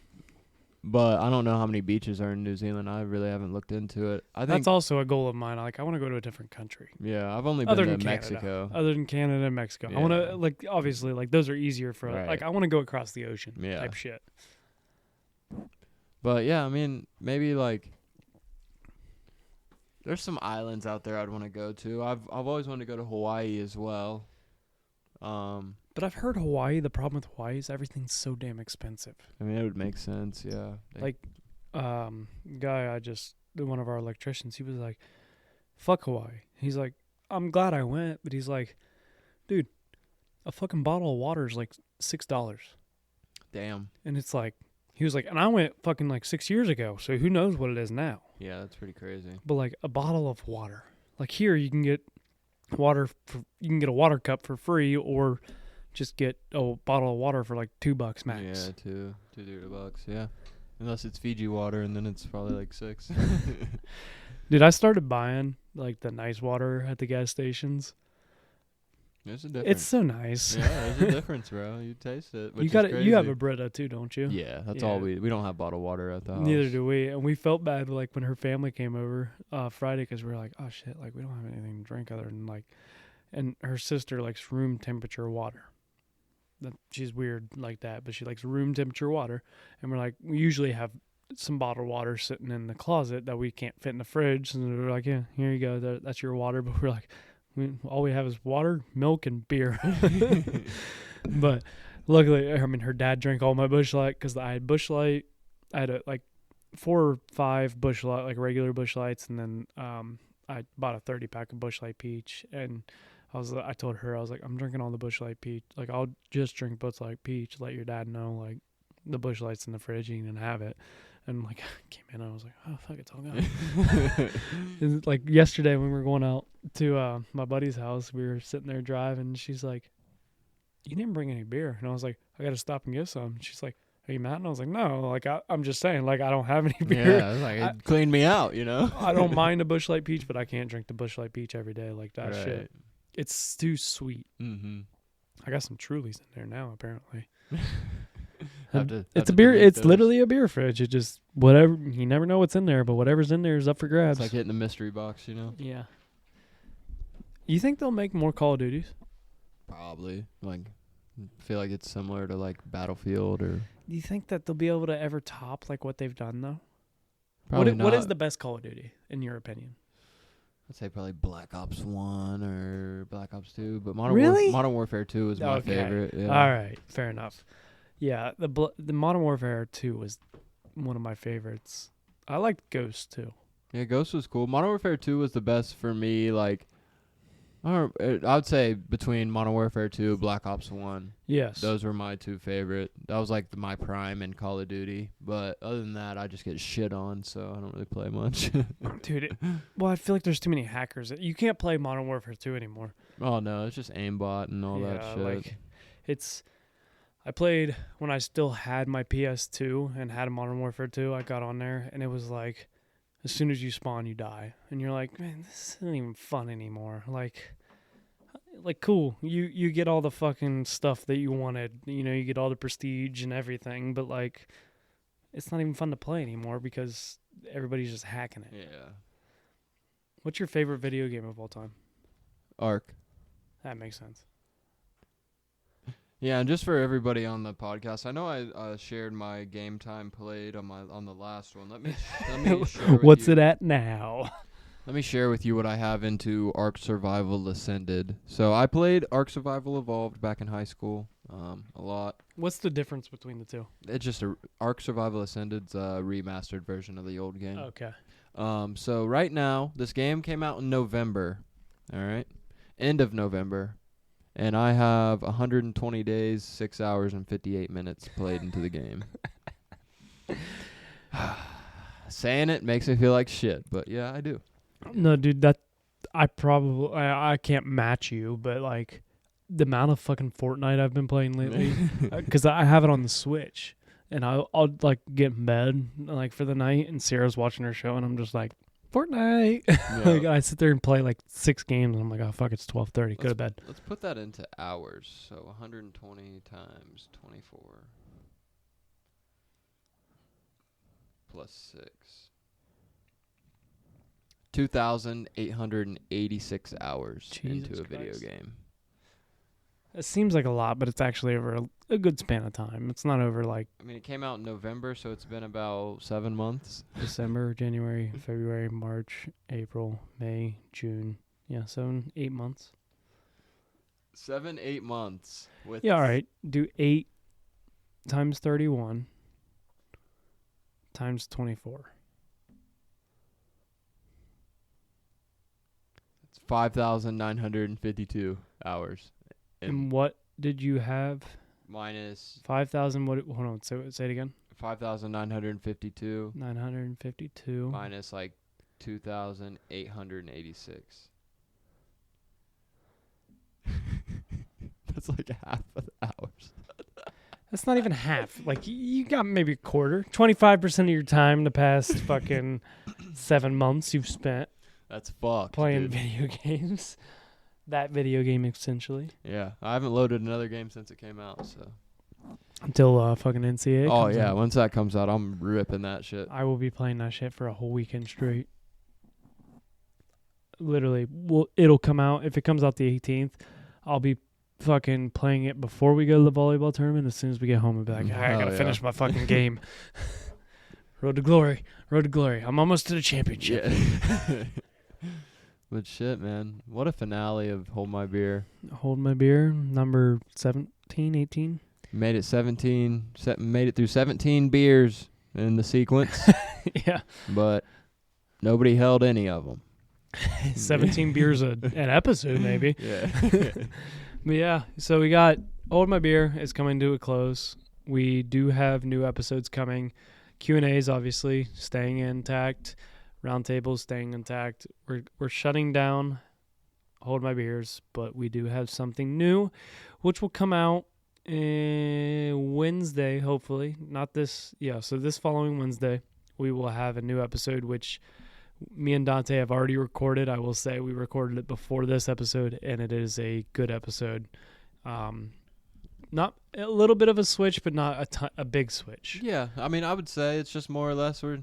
but I don't know how many beaches are in New Zealand. I really haven't looked into it. I think That's also a goal of mine. Like, I want to go to a different country. yeah, I've only Other been than to Canada. Mexico. Other than Canada and Mexico. I want Yeah. to, like, obviously, like, those are easier for, Right. like, I want to go across the ocean Yeah. type shit. But yeah, I mean, maybe like there's some islands out there I'd want to go to. I've always wanted to go to Hawaii as well. But I've heard Hawaii, the problem with Hawaii is everything's so damn expensive. I mean, it would make sense, yeah. Like, one of our electricians, he was like, fuck Hawaii. He's like, I'm glad I went, but he's like, dude, a fucking bottle of water is like $6. damn. And it's like, he was like, and I went fucking like 6 years ago, so who knows what it is now. Yeah, that's pretty crazy. But like a bottle of water. Like here you can get you can get a water cup for free, or just get a bottle of water for like $2 max. Yeah, $2 yeah. Unless it's Fiji water, and then it's probably like $6. Dude, I started buying like the nice water at the gas stations. There's a difference. It's so nice. Yeah, there's a difference, bro. You taste it. Which You got is it. You have crazy. a Brita too, don't you? Yeah, that's Yeah. all we don't have bottled water at the house. Neither do we. And we felt bad like when her family came over Friday, because we were like, oh shit, like we don't have anything to drink other than like, and her sister likes room temperature water. She's weird like that, but she likes room temperature water. And we're like, we usually have some bottled water sitting in the closet that we can't fit in the fridge. And we're like, yeah, here you go. That's your water. But we're like, all we have is water, milk, and beer. But luckily, I mean, her dad drank all my Busch Light because I had Busch Light. I had like 4 or 5 Busch Light, like regular Busch Lights, and then I bought a 30-pack of Busch Light Peach. And I told her, I was like, I'm drinking all the Busch Light Peach. Like, I'll just drink Busch Light Peach. Let your dad know, like, the Busch Light's in the fridge. You can have it. And like, I came in, I was like, oh fuck, it's all gone. And like yesterday when we were going out to my buddy's house, we were sitting there driving, and she's like, you didn't bring any beer. And I was like, I got to stop and get some. And she's like, are you mad? And I was like, no, like I'm just saying, like I don't have any beer. Yeah, it's like it cleaned me out, you know. I don't mind a Busch Light Peach, but I can't drink the Busch Light Peach every day like that Right. shit. It's too sweet. Mm-hmm. I got some Trulies in there now, apparently. It's a beer. It's literally a beer fridge. It just whatever. You never know what's in there, but whatever's in there is up for grabs. It's like hitting the mystery box, you know. Yeah. You think they'll make more Call of Duties? Probably. Like, I feel like it's similar to like Battlefield or. Do you think that they'll be able to ever top like what they've done though? Probably What is not. the best Call of Duty in your opinion? I'd say probably Black Ops 1 or Black Ops 2, but Modern Really? Modern Warfare 2 is my Okay. favorite. Yeah. All right, fair enough. Yeah, the Modern Warfare 2 was one of my favorites. I liked Ghost too. Yeah, Ghost was cool. Modern Warfare 2 was the best for me. Like, I would say between Modern Warfare 2 and Black Ops 1. Yes. Those were my 2 favorite. That was like my prime in Call of Duty. But other than that, I just get shit on, so I don't really play much. Dude, I feel like there's too many hackers. You can't play Modern Warfare 2 anymore. Oh, no, it's just aimbot and all that shit. Like, I played when I still had my PS2 and had a Modern Warfare 2. I got on there, and it was like, as soon as you spawn, you die. And you're like, man, this isn't even fun anymore. Like cool. You get all the fucking stuff that you wanted. You know, you get all the prestige and everything, but like, it's not even fun to play anymore because everybody's just hacking it. Yeah. What's your favorite video game of all time? Arc. That makes sense. Yeah, and just for everybody on the podcast, I know I shared my game time played on the last one. Let me share with What's you. it at now? Let me share with you what I have into Ark Survival Ascended. So I played Ark Survival Evolved back in high school a lot. What's the difference between the two? It's just Ark Survival Ascended's a remastered version of the old game. Okay. So right now, this game came out in November. All right, end of November. And I have 120 days, 6 hours, and 58 minutes played into the game. Saying it makes me feel like shit, but yeah, I do. No, dude, I can't match you, but like the amount of fucking Fortnite I've been playing lately, because I have it on the Switch, and I'll like get in bed like for the night, and Sarah's watching her show, and I'm just like, Fortnite. Like, I sit there and play like 6 games, and I'm like, oh fuck, it's 12:30. Go to bed. Let's put that into hours. So 120 times 24 plus 6. 2,886 hours into Jesus a video Christ. game. It seems like a lot, but it's actually over a good span of time. It's not over like I mean, it came out in November, so it's been about 7 months. December, January, February, March, April, May, June. Yeah, 8 months. 7-8 months. With Yeah, all right. Do 8 times 31 times 24. It's 5,952 hours. And what did you have? Minus 5,000. What? Hold on. Say it again. 5,952 952. minus like 2,886. That's like half of the hours. That's not even half. Like, you got maybe a quarter. 25% of your time the past fucking 7 months you've spent That's fucked, playing dude. video games. That video game, essentially. Yeah, I haven't loaded another game since it came out, so. Until fucking NCAA Oh, comes yeah, out. once that comes out, I'm ripping that shit. I will be playing that shit for a whole weekend straight. Literally. Well, it'll come out. If it comes out the 18th, I'll be fucking playing it before we go to the volleyball tournament. As soon as we get home, I'll be like, "Hey, I Hell gotta yeah. finish my fucking game." Road to glory. Road to glory. I'm almost to the championship. Yeah. But shit, man. What a finale of Hold My Beer. Hold my beer. Number 17, 18. Made it 17, made it through 17 beers in the sequence, Yeah. but nobody held any of them. 17 beers an episode, maybe. Yeah. But yeah, so we got Hold My Beer is coming to a close. We do have new episodes coming. Q&As, obviously, staying intact. Roundtables staying intact. We're shutting down Hold My Beers, but we do have something new, which will come out Wednesday, hopefully. Not this, yeah, so this following Wednesday, we will have a new episode, which me and Dante have already recorded. I will say we recorded it before this episode, and it is a good episode. Not a little bit of a switch, but not a big switch. Yeah, I mean, I would say it's just more or less I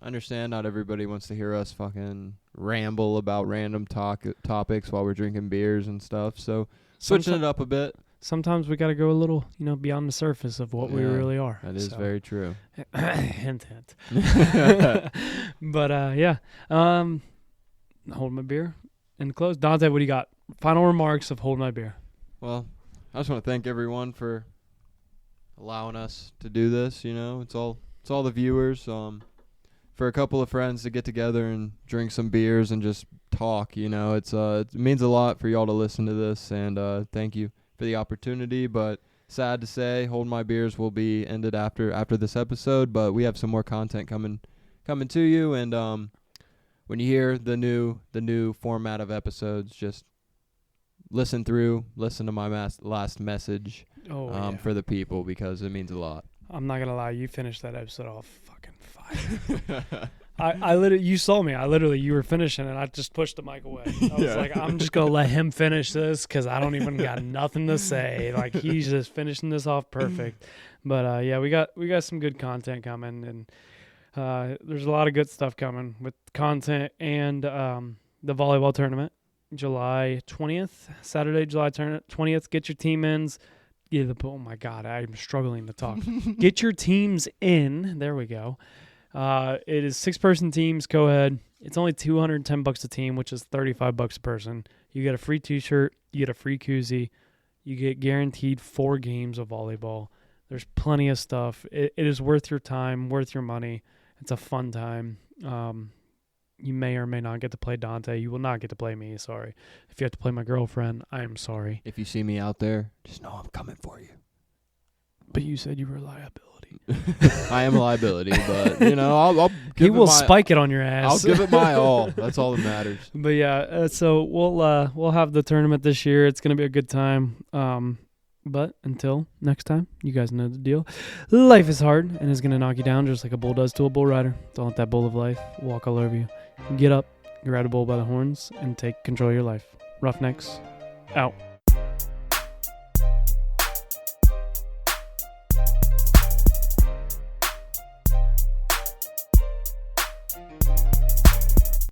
understand not everybody wants to hear us fucking ramble about random topics while we're drinking beers and stuff, so switching it up a bit. Sometimes we got to go a little, beyond the surface of what we really are. That is very true. Hint, hint. But, yeah. Hold My Beer and close. Dante, what do you got? Final remarks of Hold My Beer. Well, I just want to thank everyone for allowing us to do this. It's all the viewers. For a couple of friends to get together and drink some beers and just talk. It means a lot for y'all to listen to this, and thank you for the opportunity. But sad to say, Hold My Beers will be ended after this episode. But we have some more content coming to you, and when you hear the new format of episodes, just listen to my last message for the people, because it means a lot. I'm not gonna lie, you finished that episode off fucking fire. I literally, you saw me. You were finishing, and I just pushed the mic away. I was like, I'm just gonna let him finish this because I don't even got nothing to say. Like, he's just finishing this off perfect. But yeah, we got some good content coming, and there's a lot of good stuff coming with content and the volleyball tournament, July 20th, Saturday, July 20th. Get your team ins. Yeah, oh my God, I'm struggling to talk. Get your teams in. There we go. It is 6-person teams, co-ed. It's only $210 a team, which is $35 a person. You get a free t-shirt. You get a free koozie. You get guaranteed 4 games of volleyball. There's plenty of stuff. It is worth your time, worth your money. It's a fun time. You may or may not get to play Dante. You will not get to play me, sorry. If you have to play my girlfriend, I am sorry. If you see me out there, just know I'm coming for you. But you said you were a liability. I am a liability, but I'll give he will spike it on your ass. I'll give it my all. That's all that matters. But yeah, so we'll have the tournament this year. It's gonna be a good time. But until next time, you guys know the deal. Life is hard and is gonna knock you down just like a bull does to a bull rider. Don't let that bull of life walk all over you. Get up, grab a bull by the horns, and take control of your life. Roughnecks, out.